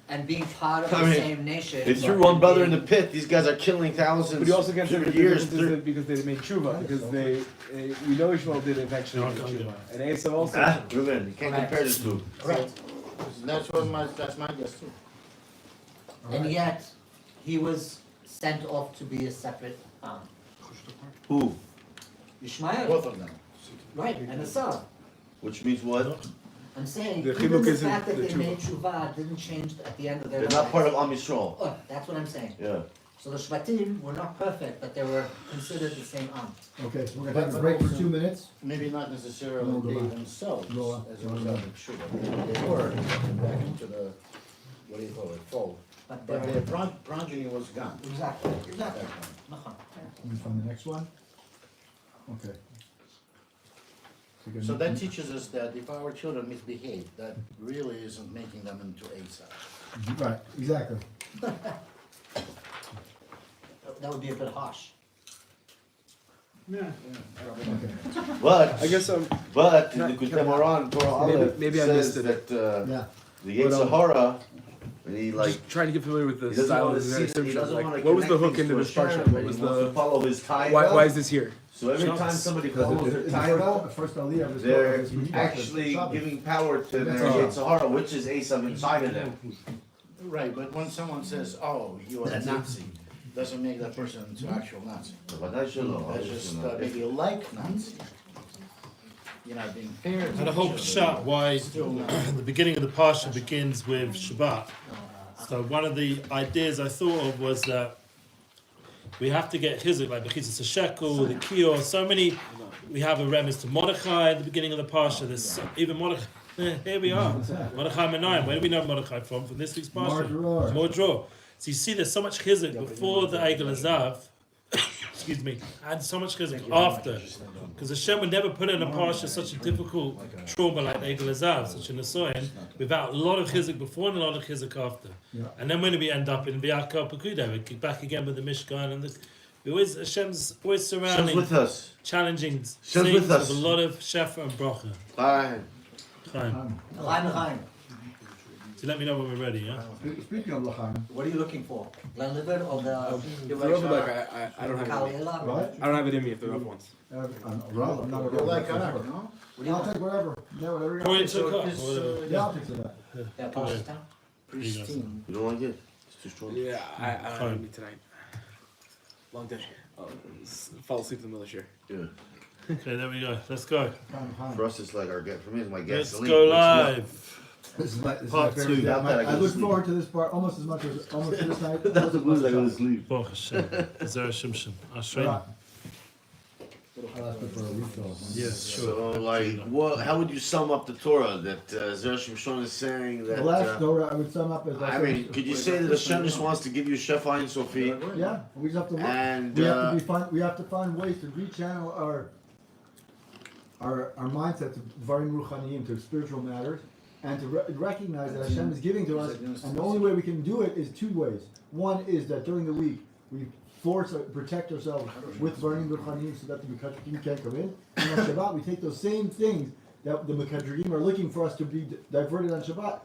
[SPEAKER 7] and being part of
[SPEAKER 3] I
[SPEAKER 7] the
[SPEAKER 3] mean,
[SPEAKER 7] same nation.
[SPEAKER 3] They threw
[SPEAKER 7] but
[SPEAKER 3] one brother in the
[SPEAKER 7] being-
[SPEAKER 3] pit. These guys are killing thousands.
[SPEAKER 5] But you also can't say that the
[SPEAKER 3] years.
[SPEAKER 5] difference is because they made tshuva, because we know Ishmael did eventually make tshuva, and Esau also.
[SPEAKER 3] Ruben, you can't compare the two.
[SPEAKER 6] Right. That's my guess too.
[SPEAKER 7] And yet, he was sent off to be a separate
[SPEAKER 3] Who?
[SPEAKER 7] Ishmael.
[SPEAKER 6] Both of them.
[SPEAKER 7] Right, and a son.
[SPEAKER 3] Which means what?
[SPEAKER 7] I'm saying,
[SPEAKER 5] The
[SPEAKER 7] even
[SPEAKER 5] chiluk
[SPEAKER 7] the
[SPEAKER 5] isn't
[SPEAKER 7] fact that
[SPEAKER 5] the
[SPEAKER 7] they
[SPEAKER 5] tshuva.
[SPEAKER 7] made tshuva didn't change at the end of their
[SPEAKER 3] They're
[SPEAKER 7] lives.
[SPEAKER 3] not part of Am Yisrael.
[SPEAKER 7] Oh, that's what I'm saying.
[SPEAKER 3] Yeah.
[SPEAKER 7] So the Shvatim were not perfect, but they were considered the same Am.
[SPEAKER 1] Okay, so we're gonna take a break for 2 minutes.
[SPEAKER 6] Maybe not necessarily
[SPEAKER 1] No, go
[SPEAKER 6] they
[SPEAKER 1] back.
[SPEAKER 6] themselves
[SPEAKER 1] Go on.
[SPEAKER 6] as a result of sugar. They were back into the, what do you call it, fold.
[SPEAKER 7] But
[SPEAKER 6] But
[SPEAKER 7] they
[SPEAKER 6] their
[SPEAKER 7] were.
[SPEAKER 6] progeny was gone.
[SPEAKER 7] Exactly,
[SPEAKER 6] at that
[SPEAKER 7] exactly.
[SPEAKER 6] point.
[SPEAKER 1] Let me find the next one. Okay.
[SPEAKER 6] So that teaches us that if our children misbehave, that really isn't making them into Esau.
[SPEAKER 1] Right, exactly.
[SPEAKER 7] That would be a bit harsh.
[SPEAKER 3] But
[SPEAKER 5] I guess
[SPEAKER 3] but
[SPEAKER 5] Can I-
[SPEAKER 3] the
[SPEAKER 5] can I-
[SPEAKER 3] Gemara in Torah Aleph
[SPEAKER 5] maybe I
[SPEAKER 3] says
[SPEAKER 5] missed it.
[SPEAKER 3] that
[SPEAKER 1] Yeah.
[SPEAKER 3] the Yetzirah, and he like
[SPEAKER 5] just trying to get familiar with the
[SPEAKER 3] he doesn't
[SPEAKER 5] style
[SPEAKER 3] want
[SPEAKER 5] of
[SPEAKER 3] to
[SPEAKER 5] the
[SPEAKER 3] see, he
[SPEAKER 5] assumption.
[SPEAKER 3] doesn't
[SPEAKER 5] Like,
[SPEAKER 3] want to
[SPEAKER 5] what was the
[SPEAKER 3] connect
[SPEAKER 5] hook into
[SPEAKER 3] things
[SPEAKER 5] this
[SPEAKER 3] to a
[SPEAKER 5] parsha?
[SPEAKER 3] Shem,
[SPEAKER 5] What
[SPEAKER 3] but
[SPEAKER 5] was
[SPEAKER 3] he wants to
[SPEAKER 5] the
[SPEAKER 3] follow his taiva.
[SPEAKER 5] why is this here?
[SPEAKER 3] So every time
[SPEAKER 2] Shabbos.
[SPEAKER 3] somebody
[SPEAKER 1] Because
[SPEAKER 3] follows their
[SPEAKER 1] the
[SPEAKER 3] taiva,
[SPEAKER 1] first aliyah of this
[SPEAKER 3] they're
[SPEAKER 1] is we
[SPEAKER 3] actually
[SPEAKER 1] Shabbos.
[SPEAKER 3] giving power to their
[SPEAKER 1] That's
[SPEAKER 3] Yetzirah, which is Esav inside of them.
[SPEAKER 6] Right, but when someone says, oh, you are a Nazi, doesn't make that person into actual Nazi. That's just maybe you like Nazi. You're not being fair to
[SPEAKER 2] And the whole
[SPEAKER 6] each other.
[SPEAKER 2] Parshat, why
[SPEAKER 6] Still not.
[SPEAKER 2] the beginning of the Parsha begins with Shabbat. So one of the ideas I thought of was that we have to get chizuk, like Bechitzus HaShekel, the Kior, so many, we have a reference to Mordecai at the beginning of the Parsha, there's even Mordecai, here we are, Mordecai Menayim, where do we know Mordecai from this week's Parsha? Mordor. So you see there's so much chizuk before the Egel Azav, excuse me, and so much chizuk after. Because Hashem would never put in a parsha such a difficult trauma like Egel Azav, such an asoyan, without a lot of chizuk before and a lot of chizuk after.
[SPEAKER 1] Yeah.
[SPEAKER 2] And then when we end up in V'yakal Pekudah, we kick back again with the Mishkan and we always Hashem's always
[SPEAKER 3] Hashem's
[SPEAKER 2] surrounding,
[SPEAKER 3] with us.
[SPEAKER 2] challenging
[SPEAKER 3] Hashem's
[SPEAKER 2] things
[SPEAKER 3] with us.
[SPEAKER 2] with a lot of shefa and bracha.
[SPEAKER 3] Fine.
[SPEAKER 2] Chaim.
[SPEAKER 7] Chaim.
[SPEAKER 2] So let me know when we're ready, yeah?
[SPEAKER 1] Speaking of L'chaim,
[SPEAKER 7] What are you looking for? Glen Liver or the
[SPEAKER 5] If they're rough, like I don't have
[SPEAKER 7] Kali
[SPEAKER 5] it.
[SPEAKER 7] Ela?
[SPEAKER 1] right?
[SPEAKER 5] I don't have it in me if they're rough ones.
[SPEAKER 1] I'm not a
[SPEAKER 6] You like Arab, no?
[SPEAKER 7] What do you
[SPEAKER 1] I'll
[SPEAKER 7] want?
[SPEAKER 1] take whatever. Yeah, whatever. you
[SPEAKER 2] Point
[SPEAKER 1] got.
[SPEAKER 2] to cut.
[SPEAKER 6] This,
[SPEAKER 1] Yeah, I'll take that.
[SPEAKER 7] Yeah, Parshat.
[SPEAKER 6] pristine.
[SPEAKER 3] You don't like it? It's too strong.
[SPEAKER 5] Yeah, I don't have
[SPEAKER 2] Fine.
[SPEAKER 5] it in me tonight. Long day. I'll fall asleep in the middle of the share.
[SPEAKER 3] Yeah.
[SPEAKER 2] Okay, there we go. Let's go.
[SPEAKER 1] Fine.
[SPEAKER 3] For us, it's like our for me, it's my
[SPEAKER 2] Let's
[SPEAKER 3] gasoline.
[SPEAKER 2] go
[SPEAKER 3] Wakes me up.
[SPEAKER 2] live.
[SPEAKER 1] This is my
[SPEAKER 2] Part
[SPEAKER 1] favorite.
[SPEAKER 2] two.
[SPEAKER 1] Yeah,
[SPEAKER 3] Without that, I
[SPEAKER 1] I
[SPEAKER 3] go to
[SPEAKER 1] look
[SPEAKER 3] sleep.
[SPEAKER 1] forward to this part almost as much as this night.
[SPEAKER 3] That's the blues I go to sleep.
[SPEAKER 2] Baruch Hashem. Zera Shimshon. Ashreinu.
[SPEAKER 1] Right. I'll ask you for a refill.
[SPEAKER 2] Yes, sure.
[SPEAKER 3] So, like, what? How would you sum up the Torah that Zera Shimshon is saying that?
[SPEAKER 1] The last Torah I would sum up as
[SPEAKER 3] I mean, could you say that Hashem just wants to give you Shefa and Sophie?
[SPEAKER 1] Yeah, we just have to look.
[SPEAKER 3] And
[SPEAKER 1] We have to we have to find ways to rechannel our mindset to Dvarim Ruchaniyim, to spiritual matters, and to recognize that Hashem is giving to us. And the only way we can do it is two ways. One is that during the week we protect ourselves with Dvarim Ruchaniyim so that the Mekadrim can't come in. And on Shabbat we take those same things that the Mekadrim are looking for us to be diverted on Shabbat.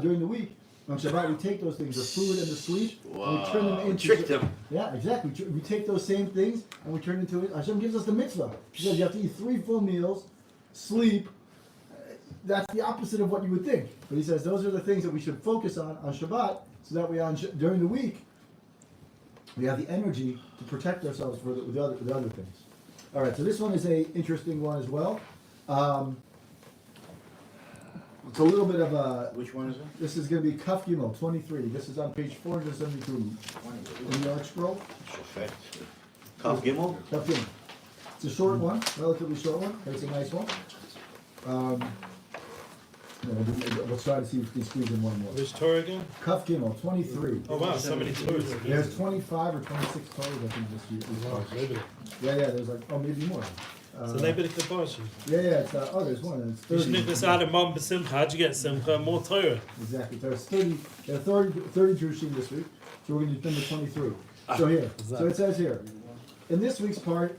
[SPEAKER 1] During the week. On Shabbat, we take those things, the food and the sleep, and we turn them into...
[SPEAKER 3] tricked him.
[SPEAKER 1] Yeah, exactly. We take those same things and we turn into it. Hashem gives us the mitzvah. He says you have to eat 3 full meals, sleep. That's the opposite of what you would think. But he says those are the things that we should focus on Shabbat, so that way during the week, we have the energy to protect ourselves with the other things. All right, so this one is a interesting one as well. It's a little bit of a...
[SPEAKER 6] Which one is it?
[SPEAKER 1] This is going to be Kaf Gimel 23. This is on page 472 in the Arch Scroll.
[SPEAKER 3] Kaf Gimel?
[SPEAKER 1] Kaf Gimel. It's a short one, relatively short one, but it's a nice one. We'll try to see if we can squeeze in one more.
[SPEAKER 2] Which Torah again?
[SPEAKER 1] Kaf Gimel, 23.
[SPEAKER 2] Oh wow, so many Torahs.
[SPEAKER 1] There's 25 or 26 Torahs, I think, this year.
[SPEAKER 2] Wow, maybe.
[SPEAKER 1] Yeah, there's like, maybe more.
[SPEAKER 2] So maybe the Kabashi.
[SPEAKER 1] Yeah, it's, there's one, and it's
[SPEAKER 2] You
[SPEAKER 1] 30.
[SPEAKER 2] should this out of Mom B'Simcha. How'd you get Simcha? More Torah.
[SPEAKER 1] Exactly. There's 30 Jerushim this week, so we're going to do number 23. So here, so it says here, in this week's part,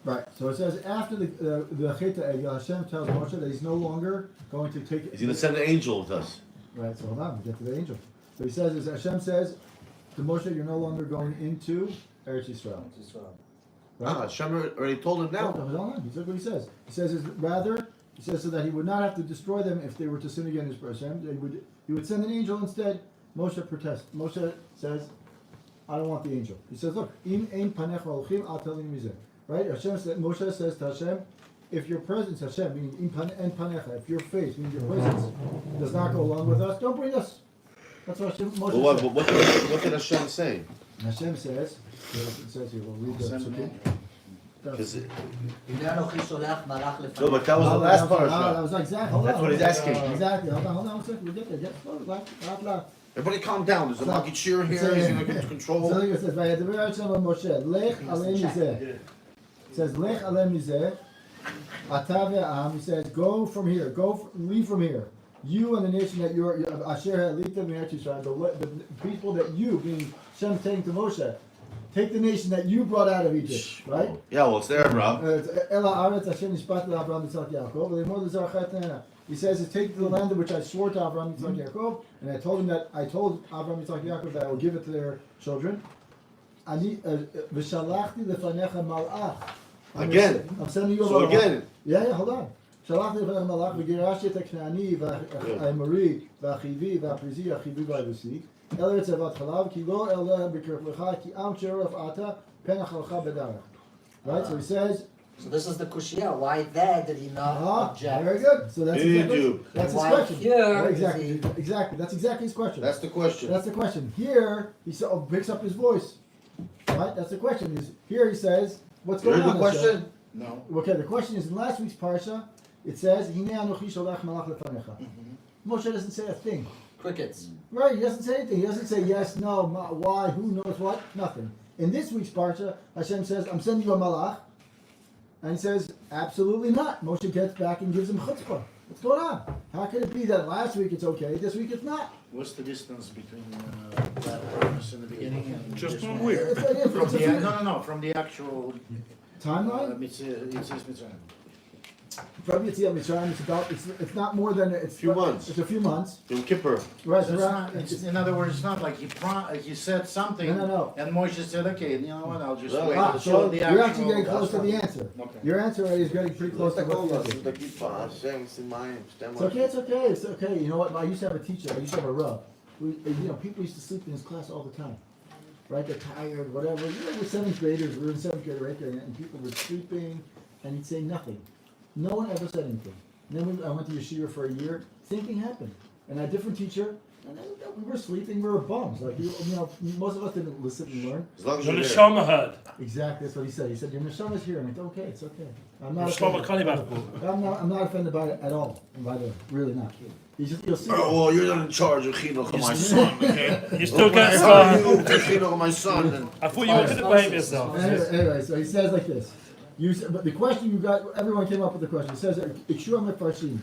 [SPEAKER 1] right, so it says after the Cheta Egel, Hashem tells Moshe that he's no longer going to take.
[SPEAKER 3] He's going to send an angel with us.
[SPEAKER 1] Right, so hold on, we get to the angel. So he says, as Hashem says to Moshe, you're no longer going into Eretz Yisrael. Right?
[SPEAKER 3] Hashem already told him now.
[SPEAKER 1] Hold on, he's look what he says. He says he says so that he would not have to destroy them if they were to sin against Hashem. He would send an angel instead. Moshe protests. Moshe says, I don't want the angel. He says, look, im ein panecha olchim al telim mizeh. Right? Moshe says to Hashem, if your presence, Hashem, meaning im panecha, if your face, meaning your presence, does not go along with us, don't bring us. That's what Moshe said.
[SPEAKER 3] What did Hashem say?
[SPEAKER 1] Hashem says, it says here, we'll read the psukim.
[SPEAKER 3] No, but that
[SPEAKER 7] No,
[SPEAKER 3] was the last part.
[SPEAKER 1] That was exactly. Hold
[SPEAKER 3] That's
[SPEAKER 1] on,
[SPEAKER 3] what he's asking.
[SPEAKER 1] Exactly. Hold on 1 second. We'll get there. Just slow, loud.
[SPEAKER 3] Everybody calm down. There's a monkey cheer here. He's going to control.
[SPEAKER 1] So it says, "Vayedaber Hashem el Moshe, lech alem mizeh." It says, "Lech alem mizeh." Ata ve'am. He says, "Go from here. Leave from here. You and the nation that you're Asher ha'alita me'eretz Yisrael, the people that you, being Hashem saying to Moshe, take the nation that you brought out of Egypt, right?
[SPEAKER 3] Yeah, well, it's there, bro.
[SPEAKER 1] He says, take the land which I swore to Abraham, Yitzchak, Yaakov, and I told Abraham, Yitzchak, Yaakov that I will give it to their children. Again. I'm sending you a malach.
[SPEAKER 3] Again.
[SPEAKER 1] Yeah, hold on. שלחתי לפניך מלאך וגירשתי את הכנעני והאמורי והחיבי והפריזי והחיבי והיבוסי אל ארץ זבת חלב כי לא אלה בקרבך כי עם שרף אתה פן אכלך בדרך. Right, so he says.
[SPEAKER 7] So this is the kushia. Why there did he not object?
[SPEAKER 1] Very good. So that's his question.
[SPEAKER 7] Here
[SPEAKER 1] exactly. That's exactly his question.
[SPEAKER 3] That's the question.
[SPEAKER 1] That's the question. Here he picks up his voice. Right. That's the question. Here he says, "What's going on?"
[SPEAKER 3] The question?
[SPEAKER 6] No.
[SPEAKER 1] Okay. The question is in last week's parsha. It says, "Hinei anochi sholach malach lefanecha." Moshe doesn't say a thing.
[SPEAKER 7] Crickets.
[SPEAKER 1] Right, he doesn't say anything. He doesn't say yes, no, why, who knows what, nothing. In this week's parsha, Hashem says, "I'm sending you a malach," and he says, "Absolutely not." Moshe gets back and gives him chutzpah. What's going on? How can it be that last week it's okay, this week it's not?
[SPEAKER 6] What's the distance between that promise in the beginning and
[SPEAKER 4] Just
[SPEAKER 6] this
[SPEAKER 4] 1
[SPEAKER 6] one?
[SPEAKER 4] week.
[SPEAKER 6] From the actual
[SPEAKER 1] Timeline. From Yetziat Mitzrayim, it's not more than it's
[SPEAKER 3] Few months.
[SPEAKER 1] It's a few months.
[SPEAKER 3] Yom Kippur.
[SPEAKER 1] Right.
[SPEAKER 6] So in other words, it's not like he said something
[SPEAKER 1] No.
[SPEAKER 6] and Moshe said, okay, you know what, I'll just
[SPEAKER 3] Well,
[SPEAKER 6] wait.
[SPEAKER 1] So
[SPEAKER 6] until the
[SPEAKER 1] you're
[SPEAKER 6] actual-
[SPEAKER 1] actually getting close to the answer.
[SPEAKER 6] Okay.
[SPEAKER 1] Your answer already is getting pretty close to what the answer is. It's okay. You know what? I used to have a teacher. I used to have a rub. People used to sleep in his class all the time. Right? They're tired, whatever. We're 7th graders. We were in 7th grade right there, and people were sleeping, and he'd say nothing. No one ever said anything. And then I went to yeshiva for a year. Same thing happened. And I had a different teacher. And then we were sleeping. We were bums. Like most of us didn't listen and learn.
[SPEAKER 3] As long as
[SPEAKER 2] Your
[SPEAKER 3] you're there.
[SPEAKER 2] neshama heard.
[SPEAKER 1] Exactly. That's what he said. He said your neshama is here. And I said, okay, it's okay. I'm not
[SPEAKER 2] Neshama
[SPEAKER 1] offended.
[SPEAKER 2] kali
[SPEAKER 1] I'm not offended by it at all. And by the really not. You'll see.
[SPEAKER 3] Oh, well, you're not in charge of chinuch of my son, okay?
[SPEAKER 2] You still get
[SPEAKER 3] How
[SPEAKER 2] started.
[SPEAKER 3] you to chinuch of my son? And
[SPEAKER 2] I thought you wanted to behave yourself.
[SPEAKER 1] Anyway, so he says like this. But the question you got, everyone came up with the question. It says, "Ikshua mefarshim."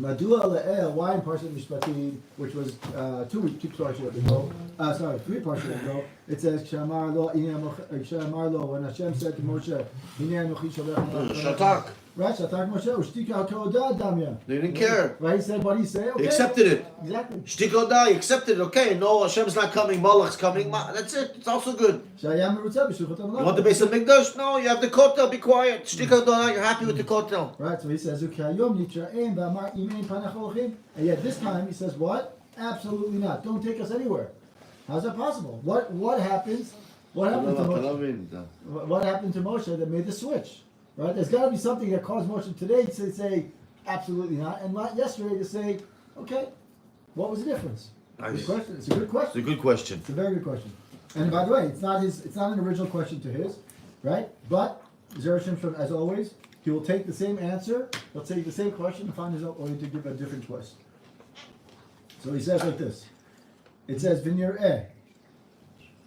[SPEAKER 1] Madua le'el, why in Parshat Mishpatim, which was 2 Parshat ago, 3 Parshat ago, it says, "Kshamar lo, when Hashem said to Moshe, "Hinei anochi sholech."
[SPEAKER 3] Shatak.
[SPEAKER 1] Right, Shatak Moshe, ushtika al-kodah damya.
[SPEAKER 3] They didn't care.
[SPEAKER 1] Right, he said, what did he say? Okay.
[SPEAKER 3] They accepted it.
[SPEAKER 1] Exactly.
[SPEAKER 3] Shtikodai, accepted it. Okay, no, Hashem's not coming, Malach's coming. That's it. It's also good.
[SPEAKER 1] Shaya merutzah b'shluchot
[SPEAKER 3] You
[SPEAKER 1] HaMelech.
[SPEAKER 3] want the base of Mikdash? No, you have the kotel. Be quiet. Shtikodai, you're happy with the kotel.
[SPEAKER 1] Right, so he says, "Ukayom nitra'im v'amar imein panach olchim." And yet this time he says, what? Absolutely not. Don't take us anywhere. How's that possible? What happens? What happened to Moshe? What happened to Moshe that made the switch? Right? There's got to be something that caused Moshe today to say absolutely not, and yesterday to say, okay. What was the difference? Good question. It's a good question.
[SPEAKER 3] It's a good question.
[SPEAKER 1] It's a very good question. And by the way, it's not an original question to his. right? But Zera Shimshon, as always, he will take the same answer, he'll take the same question and find his own way to give a different twist. So he says like this. It says, V'nir'eh,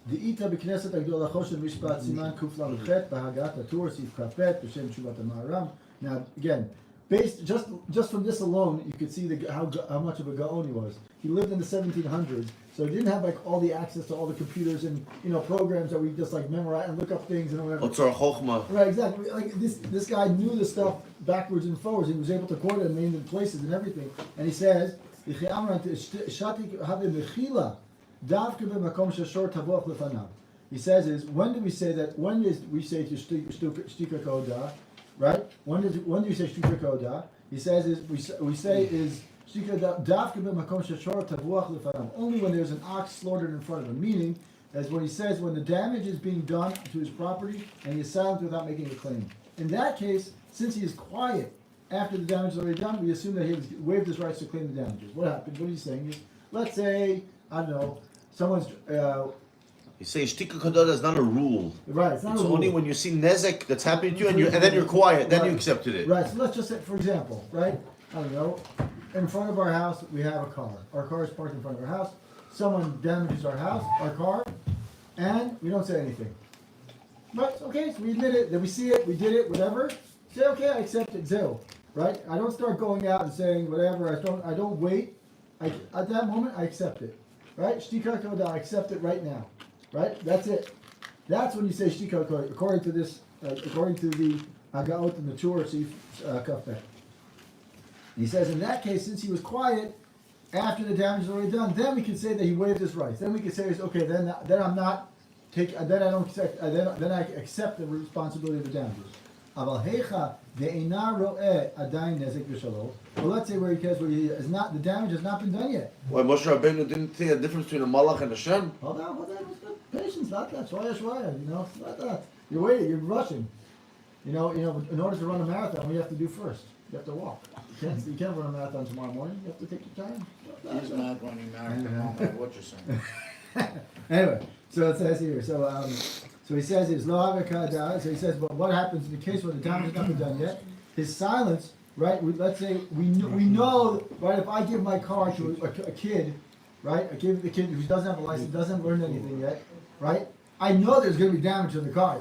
[SPEAKER 1] D'ita b'knesset ha'gdola choshen mishpat siman kuf lamchet b'hagat ha'tur sif kapet b'shem tshuvat ha'maram. Now, again, based just from this alone, you could see how much of a gaon he was. He lived in the 1700s, so he didn't have like all the access to all the computers and programs that we just like memorize and look up things and whatever.
[SPEAKER 3] Otzar Chochma.
[SPEAKER 1] Right, exactly. Like this guy knew the stuff backwards and forwards. He was able to quote it and name the places and everything. And he says, he says is, when do we say that? When is we say to shtika koda, right? When do you say shtika koda? He says is we say is shtika davka b'makom sheshor tavuach lefanam. Only when there's an ox slaughtered in front of him. Meaning, as when he says when the damage is being done to his property and he is silent without making a claim. In that case, since he is quiet after the damage is already done, we assume that he has waived his rights to claim the damages. What happens? What he's saying is, let's say, I don't know, someone's
[SPEAKER 3] You say shtika kodada is not a rule.
[SPEAKER 1] right. It's not
[SPEAKER 3] It's
[SPEAKER 1] a rule.
[SPEAKER 3] only when you see nezek that's happening to you, and then you're quiet, then you accepted it.
[SPEAKER 1] Right. So let's just say, for example, right? I don't know. In front of our house, we have a car. Our car is parked in front of our house. Someone damages our house, our car, and we don't say anything. But okay, so we admit it. Then we see it. We did it. Whatever. Say okay, I accept it. Zero. Right? I don't start going out and saying whatever. I don't wait. At that moment, I accept it. Right? Shtika koda, I accept it right now. Right? That's it. That's when you say shtika koda, according to this, according to the Hagaot and the Tur Sif Kafet. He says in that case, since he was quiet after the damage is already done, then we can say that he waived his rights. Then we can say, okay, then I'm not take. Then I don't accept. Then I accept the responsibility of the damages. Aval hecha de'ena ro'eh adayin nezek b'shalo. Well, let's say where he is not, the damage has not been done yet.
[SPEAKER 3] Why Moshe Rabbeinu didn't see a difference between a malach and a shem?
[SPEAKER 1] Hold on. Patience, not that. Shwaya. It's not that. You're waiting. You're rushing. In order to run a marathon, what do you have to do first? You have to walk. You can't run a marathon tomorrow morning. You have to take your time.
[SPEAKER 6] He's not running marathon, no matter what you're saying.
[SPEAKER 1] Anyway, so it says here. So he says it's lo avekada. So he says, but what happens in the case where the damage has not been done yet? His silence, right? Let's say we know, right? If I give my car to a kid, right? I give the kid who doesn't have a license, doesn't learn anything yet, right? I know there's going to be damage to the car.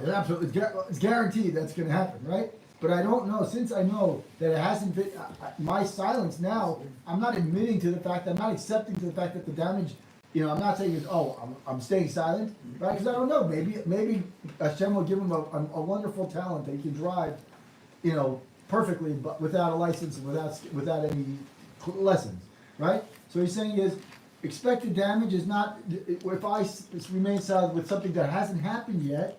[SPEAKER 1] It's guaranteed that's going to happen, right? But I don't know. Since I know that it hasn't been, my silence now, I'm not admitting to the fact, I'm not accepting to the fact that the damage, I'm not saying I'm staying silent, right? Because I don't know. Maybe Hashem will give him a wonderful talent that he can drive, perfectly, but without a license, without any lessons, right? So he's saying is, expected damage is not, if I remain silent with something that hasn't happened yet,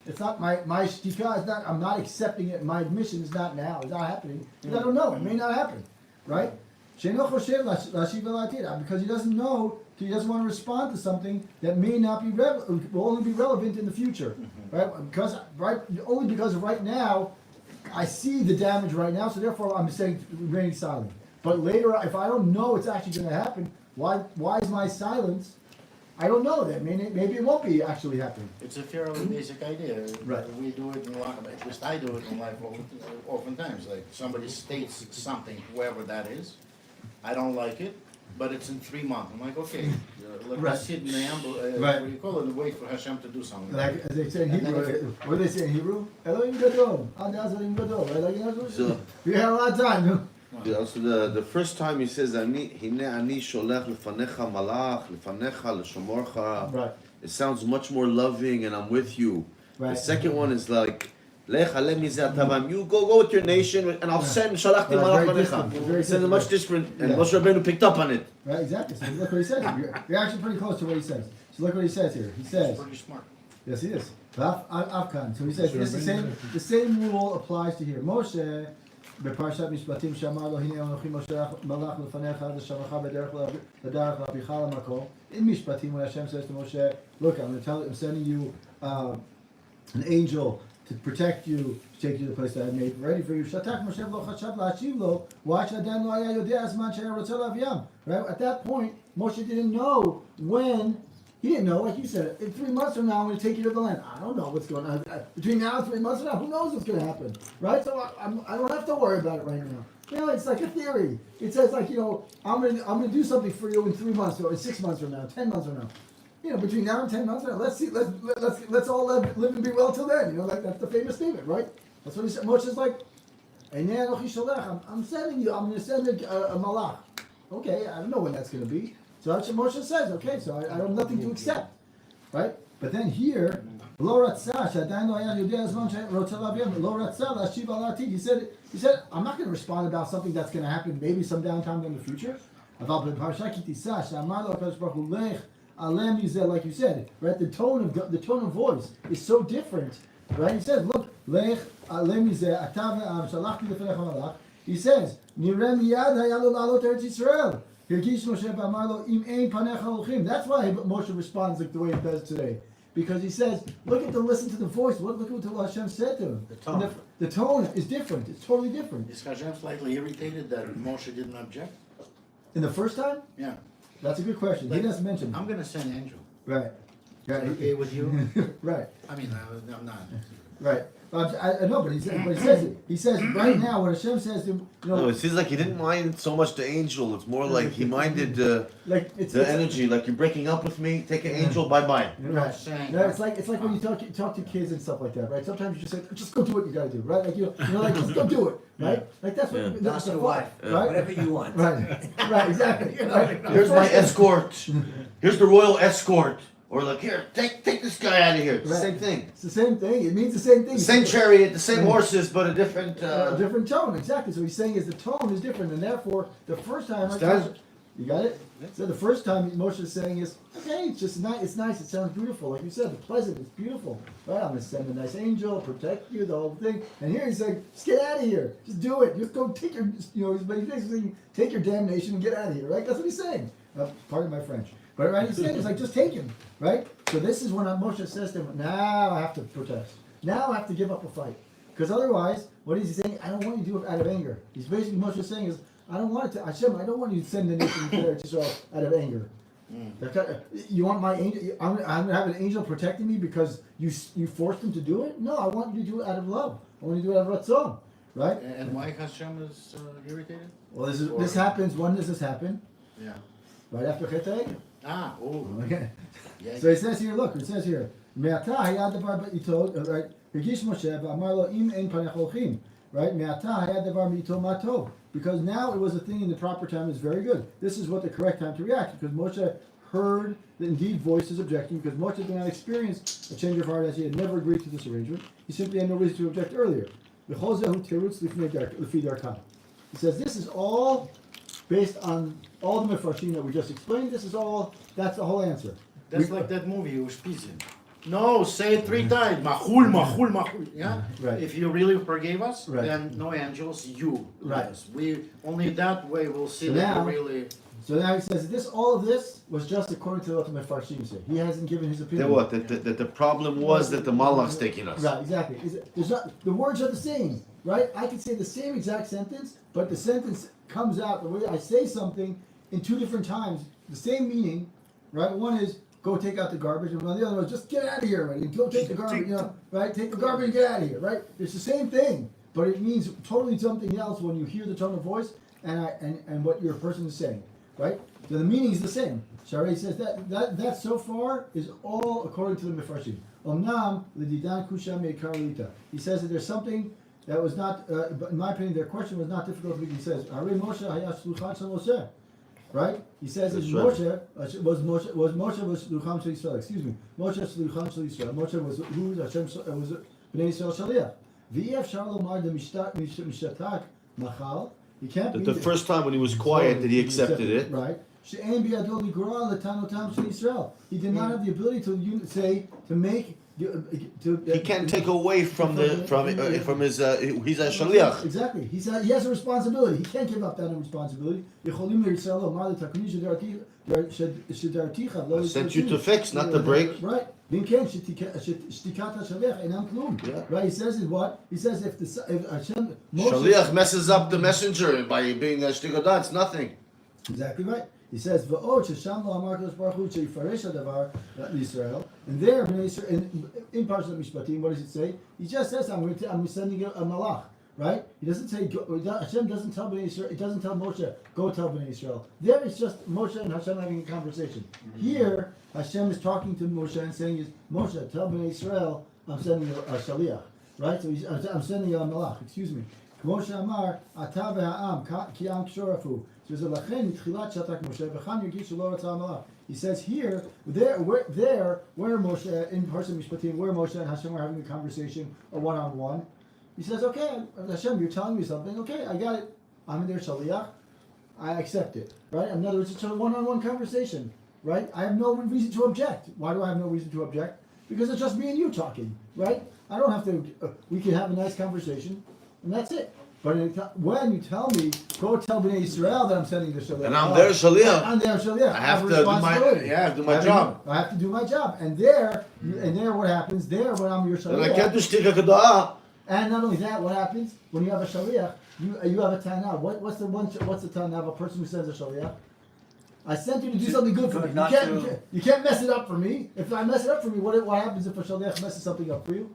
[SPEAKER 1] it's not my shtika is not, I'm not accepting it, my admission is not now, it's not happening, because I don't know, it may not happen, right? Because he doesn't know, he doesn't want to respond to something that may not be, will only be relevant in the future, right? Only because right now, I see the damage right now, so therefore I'm saying remaining silent. But later, if I don't know it's actually going to happen, why is my silence? I don't know. That maybe it won't be actually happening.
[SPEAKER 6] It's a fairly basic idea.
[SPEAKER 1] Right.
[SPEAKER 6] We do it in life, at least I do it in life oftentimes. Like somebody states something, whoever that is, I don't like it, but it's in 3 months. I'm like, okay,
[SPEAKER 1] Right.
[SPEAKER 6] let's sit in the ambush,
[SPEAKER 1] Right.
[SPEAKER 6] what do you call it, and wait for Hashem to do something.
[SPEAKER 1] Like as they say in
[SPEAKER 6] And then
[SPEAKER 1] Hebrew, what do they say in Hebrew? Elohim Gadol, Ad Elohim Gadol. Right? Like,
[SPEAKER 3] So-
[SPEAKER 1] we had a lot of time. No?
[SPEAKER 3] Yeah, so the first time he says, "Hine ani sholech lefanecha malach lefanecha l'shomorcha,"
[SPEAKER 1] Right.
[SPEAKER 3] it sounds much more loving, and I'm with you.
[SPEAKER 1] Right.
[SPEAKER 3] The second one is like, "Lech alem mizeh atavam." You go with your nation, and I'll send shalachti
[SPEAKER 1] Right,
[SPEAKER 3] malach
[SPEAKER 1] very different,
[SPEAKER 3] fanecha.
[SPEAKER 1] very
[SPEAKER 3] It sounds
[SPEAKER 1] different.
[SPEAKER 3] much different, and
[SPEAKER 1] Yeah.
[SPEAKER 3] Moshe Rabbeinu picked up on it.
[SPEAKER 1] Right, exactly. So look what he says. You're actually pretty close to what he says. So look what he says here. He says,
[SPEAKER 6] Pretty smart.
[SPEAKER 1] yes, he is. Afkan. So he says this the same rule applies to here. Moshe, בפרשת משפטים שאמר לו, הנה אנוכי מלאך לפניך עד אשמך בדרך להביך למקום. In משפטים, when Hashem says to Moshe, look, I'm sending you an angel to protect you, to take you to the place that I made ready for you. שתק משה לא חשב להשיב לו, ועד שעדיין לא היה יודע הזמן שהיה רוצה להביאם. Right? At that point, Moshe didn't know when He didn't know, like you said, in 3 months from now, I'm going to take you to the land. I don't know what's going on. Between now and 3 months from now, who knows what's going to happen, right? So I don't have to worry about it right now. You know, it's like a theory. It says like, you know, I'm gonna do something for you in 3 months, or 6 months from now, 10 months from now. You know, between now and 10 months from now, let's all live and be well till then. You know, that's the famous statement, right? That's what he said. Moshe's like, I'm sending you. I'm going to send a malach. Okay, I don't know when that's going to be. So that's what Moshe says. Okay, so I have nothing to accept, right? But then here, lo ratzah, שעדיין לא היה יודע הזמן שרוצה להביא, lo ratzah להשיב על העתיד. He said, I'm not going to respond about something that's going to happen maybe some downtime in the future. אבל בפרשה כי תישא, שאמר לו הקדוש ברוך הוא לך עלה מזה, like you said, right? The tone of voice is so different, right? He says, look, לך עלה מזה, אתה ועם, שלחתי לפניך מלאך. He says, נראה מיד היה לו לעלות ארץ ישראל. הרגיש משה ואמר לו, אם אין פניך הולכים. That's why Moshe responds like the way he does today. Because he says, listen to the voice. Look at what Hashem said to him.
[SPEAKER 6] The tone.
[SPEAKER 1] The tone is different. It's totally different.
[SPEAKER 6] Is Hashem slightly irritated that Moshe didn't object?
[SPEAKER 1] In the first time?
[SPEAKER 6] Yeah.
[SPEAKER 1] That's a good question. He doesn't mention.
[SPEAKER 6] I'm going to send Angel.
[SPEAKER 1] Right.
[SPEAKER 6] Is that okay with you?
[SPEAKER 1] Right.
[SPEAKER 6] I mean, I'm not.
[SPEAKER 1] Right. I know, but he says it. He says right now when Hashem says to him, you know,
[SPEAKER 3] No, it seems like he didn't mind so much the angel. It's more like he minded
[SPEAKER 1] like it's
[SPEAKER 3] the energy. Like you're breaking up with me, take an angel, bye bye.
[SPEAKER 1] Right.
[SPEAKER 6] saying-
[SPEAKER 1] No, it's like when you talk to kids and stuff like that, right? Sometimes you just say, just go do what you gotta do, right? Like you know, like just go do it, right? Like that's what
[SPEAKER 3] Yeah.
[SPEAKER 1] that's
[SPEAKER 7] Your
[SPEAKER 1] the
[SPEAKER 7] wife,
[SPEAKER 1] right?
[SPEAKER 7] whatever you want.
[SPEAKER 1] Right, right, exactly. Right.
[SPEAKER 3] Here's my escort. Here's the royal escort. Or like here, take this guy out of here. It's the
[SPEAKER 1] Right.
[SPEAKER 3] same thing.
[SPEAKER 1] It's the same thing. It means the same thing.
[SPEAKER 3] The same chariot, the same horses, but a different.
[SPEAKER 1] A different tone, exactly. So he's saying is the tone is different, and therefore the first time,
[SPEAKER 3] Understand?
[SPEAKER 1] you got it. So the first time Moshe is saying is okay. It's just nice. It's nice. It sounds beautiful, like you said. The pleasant. It's beautiful. Right? I'm gonna send a nice angel, protect you, the whole thing. And here he's saying, just get out of here. Just do it. Just go take your, you know. But he's basically saying, take your damnation and get out of here. Right? That's what he's saying. Pardon my French. But right, he's saying it's like just take him. Right? So this is when Moshe says to him, now I have to protest. Now I have to give up a fight. Because otherwise, what is he saying? I don't want you to do it out of anger. He's basically, Moshe saying is, I don't want it to, Hashem, I don't want you to send the nation to Israel out of anger. You want my angel, I'm going to have an angel protecting me because you forced him to do it? No, I want you to do it out of love. I want you to do it out of ratzon. Right?
[SPEAKER 6] And why Hashem is irritated?
[SPEAKER 1] Well, this happens, when does this happen?
[SPEAKER 6] Yeah.
[SPEAKER 1] Right after Chet HaEgel. Okay.
[SPEAKER 6] Yeah.
[SPEAKER 1] So it says here, look, it says here, מעתה היה דבר בעיתו, right? הרגיש משה ואמר לו, אם אין פניך הולכים, right? מעתה היה דבר בעיתו מה טוב. Because now it was a thing in the proper time, is very good. This is what the correct time to react, because Moshe heard that indeed voice is objecting, because Moshe did not experience a change of heart as he had never agreed to this arrangement. He simply had no reason to object earlier. He says this is all based on all the mefarshim that we just explained. This is all, that's the whole answer.
[SPEAKER 6] That's like that movie, Ushpizin. No, say it 3 times. Mahul, mahul, mahul. Yeah?
[SPEAKER 1] Right.
[SPEAKER 6] If you really forgave us,
[SPEAKER 1] Right.
[SPEAKER 6] then no angels, you.
[SPEAKER 1] Right.
[SPEAKER 6] Yes. We only that way we'll see
[SPEAKER 1] So
[SPEAKER 6] that
[SPEAKER 1] now-
[SPEAKER 6] we really.
[SPEAKER 1] So now he says all of this was just according to what the mefarshim say. He hasn't given his opinion.
[SPEAKER 3] That what? That the problem was that the malach's taking us.
[SPEAKER 1] Right, exactly. There's not, the words are the same, right? I can say the same exact sentence, but the sentence comes out the way I say something in 2 different times, the same meaning, right? One is go take out the garbage, and the other one is just get out of here, right? Go take the garbage, you know, right? Take the garbage and get out of here, right? It's the same thing, but it means totally something else when you hear the tone of voice and what your person is saying, right? So the meaning is the same. Shari says that so far is all according to the Mefarshim. Omnam l'didan kusha me'karlita. He says that there's something that was not, but in my opinion, their question was not difficult. He says, "Harei Moshe haya shluchan shel Moshe," right? He says that Moshe was shluchan shel Yisrael. Excuse me, Moshe shluchan shel Yisrael. Moshe was who Hashem was bnei Yisrael shaliach. V'ef shar lomar de mishtatak machal. He can't be
[SPEAKER 3] The first time when he was quiet, that he accepted it.
[SPEAKER 1] Right. She'en biyado ligora letanotam shel Yisrael. He did not have the ability to make.
[SPEAKER 3] He can't take away from his he's a shaliach.
[SPEAKER 1] Exactly. He has a responsibility. He can't give up that responsibility.
[SPEAKER 3] I sent you to fix, not to break.
[SPEAKER 1] Right.
[SPEAKER 3] Yeah.
[SPEAKER 1] Right. He says is what? He says if Hashem
[SPEAKER 3] Shaliach messes up the messenger by being a shtigodah, it's nothing.
[SPEAKER 1] Exactly right. He says, "V'od shesham lo amar Kadosh Baruch Hu sheyifaresh hadavar l'Yisrael." And there, in Parshat Mishpatim, what does it say? He just says, "I'm sending a malach." Right? He doesn't say Hashem doesn't tell Bnei Israel. He doesn't tell Moshe, "Go tell Bnei Israel." There, it's just Moshe and Hashem having a conversation. Here, Hashem is talking to Moshe and saying, "Moshe, tell Bnei Israel, I'm sending a shaliach." Right? So I'm sending a malach. Excuse me. Moshe Amar, Ata ve'ha'am ki am kshorafu. He says here, where Moshe, in Parshat Mishpatim, where Moshe and Hashem were having a conversation, a one-on-one, he says, okay, Hashem, you're telling me something, okay, I got it. I'm in their shaliach, I accept it, right? In other words, it's a one-on-one conversation, right? I have no reason to object. Why do I have no reason to object? Because it's just me and you talking, right? I don't have to, we can have a nice conversation, and that's it. But when you tell me, go tell Bnei Israel that I'm sending the shaliach,
[SPEAKER 3] And I'm their shaliach.
[SPEAKER 1] I'm their shaliach.
[SPEAKER 3] I have
[SPEAKER 1] a
[SPEAKER 3] to do my
[SPEAKER 1] responsibility.
[SPEAKER 3] job.
[SPEAKER 1] I have to do my job. And there, what happens? There, when I'm your
[SPEAKER 3] And I can't
[SPEAKER 1] shaliach,
[SPEAKER 3] do shtika kedah.
[SPEAKER 1] and not only that, what happens when you have a shaliach? You have a tana. What's the tana of a person who sends a shaliach? I sent you to do something good for me. You can't mess it up for me. If I mess it up for me, what happens if a shaliach messes something up for you?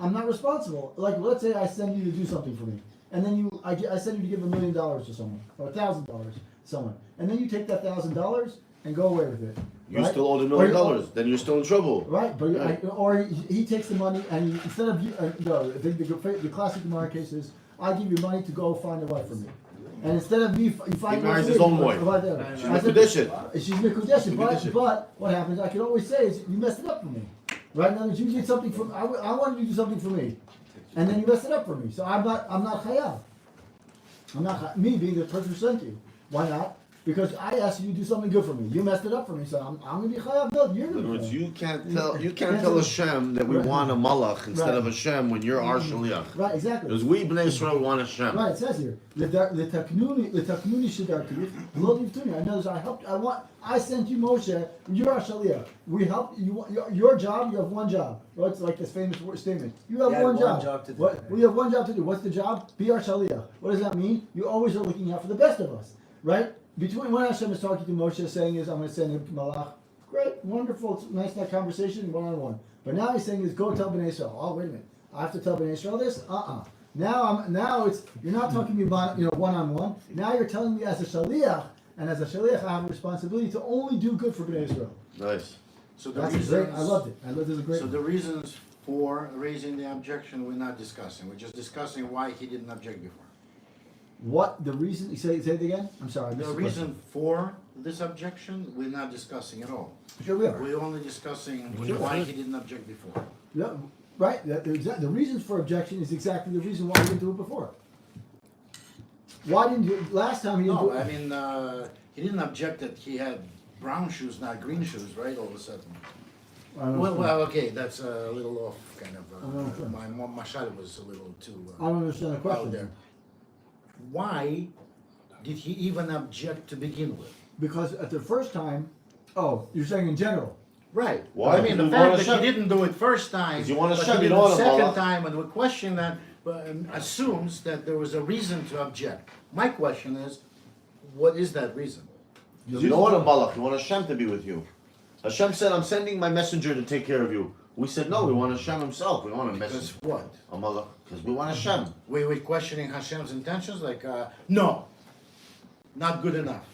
[SPEAKER 1] I'm not responsible. Like, let's say I send you to do something for me, and then I send you to give $1 million to someone, or $1,000 to someone, and then you take that $1,000 and go away with it.
[SPEAKER 3] You
[SPEAKER 1] right?
[SPEAKER 3] still owe the $1
[SPEAKER 1] Or
[SPEAKER 3] million. Then you're still in trouble.
[SPEAKER 1] Right, but or he takes the money and instead of the classic Gemara case is, I give you money to go find a wife for me, and instead of me, you find
[SPEAKER 3] He marries his own wife. She's Mekudeshet.
[SPEAKER 1] She's Mekudeshet, but what happens? I can always say is, you messed it up for me, right? Now that you did something for I wanted you to do something for me, and then you messed it up for me. So I'm not chayav. Me being the person who sent you. Why not? Because I asked you to do something good for me. You messed it up for me, so I'm going to be chayav. No, you're
[SPEAKER 3] In other
[SPEAKER 1] going
[SPEAKER 3] words,
[SPEAKER 1] to
[SPEAKER 3] you can't tell Hashem that we want a malach instead of Hashem when you're our shaliach.
[SPEAKER 1] Right, exactly.
[SPEAKER 3] Because we Bnei Israel want Hashem.
[SPEAKER 1] Right, it says here, "L'taknuni shidarti, lo liftuni." In other words, I sent you Moshe. You're our shaliach. We help you. Your job. You have one job. Right? It's like this famous statement. You have one job.
[SPEAKER 5] to do.
[SPEAKER 1] What? We have one job to do. What's the job? Be our shaliach. What does that mean? You always are looking out for the best of us, right? Between when Hashem is talking to Moshe, saying is, "I'm going to send him malach." Great, wonderful, it's nice that conversation, one-on-one. But now he's saying is, "Go tell Bnei Israel." Oh, wait a minute, I have to tell Bnei Israel this? Now it's you're not talking to me about one-on-one. Now you're telling me as a shaliach, and as a shaliach, I have a responsibility to only do good for Bnei Israel.
[SPEAKER 3] Nice.
[SPEAKER 6] So
[SPEAKER 1] That's great. I loved it. This is a great.
[SPEAKER 6] So the reasons for raising the objection we're not discussing. We're just discussing why he didn't object before.
[SPEAKER 1] What the reason? Say it again. I'm sorry. I missed
[SPEAKER 6] The
[SPEAKER 1] the question.
[SPEAKER 6] reason for this objection we're not discussing at all.
[SPEAKER 1] Sure we are.
[SPEAKER 6] We're only discussing why he didn't object before.
[SPEAKER 1] Yeah, right. The reasons for objection is exactly the reason why he didn't do it before. Why didn't you? Last time he didn't do
[SPEAKER 6] No,
[SPEAKER 1] it.
[SPEAKER 6] I mean he didn't object that he had brown shoes, not green shoes, right? All of a sudden.
[SPEAKER 1] I don't understand.
[SPEAKER 6] Well, okay, that's a little off, kind of.
[SPEAKER 1] I don't understand.
[SPEAKER 6] My shot was a little too.
[SPEAKER 1] I don't understand the
[SPEAKER 6] out
[SPEAKER 1] question.
[SPEAKER 6] there. Why did he even object to begin with?
[SPEAKER 1] Because at the first time, you're saying in general.
[SPEAKER 6] Right.
[SPEAKER 3] Why?
[SPEAKER 6] I mean, the
[SPEAKER 3] You
[SPEAKER 6] fact
[SPEAKER 3] want
[SPEAKER 6] that
[SPEAKER 3] Hashem.
[SPEAKER 6] he didn't do it first time,
[SPEAKER 3] 'Cause you want
[SPEAKER 6] but
[SPEAKER 3] Hashem,
[SPEAKER 6] he
[SPEAKER 3] you
[SPEAKER 6] did
[SPEAKER 3] don't
[SPEAKER 6] it
[SPEAKER 3] want a
[SPEAKER 6] second
[SPEAKER 3] malach.
[SPEAKER 6] time, and we question that, assumes that there was a reason to object. My question is, what is that reason?
[SPEAKER 3] You don't want a malach. You want Hashem to be with you. Hashem said, "I'm sending my messenger to take care of you." We said, "No, we want Hashem Himself. We want a
[SPEAKER 6] Because
[SPEAKER 3] messenger,
[SPEAKER 6] what?
[SPEAKER 3] a malach, because we want Hashem."
[SPEAKER 6] We were questioning Hashem's intentions, like, no, not good enough.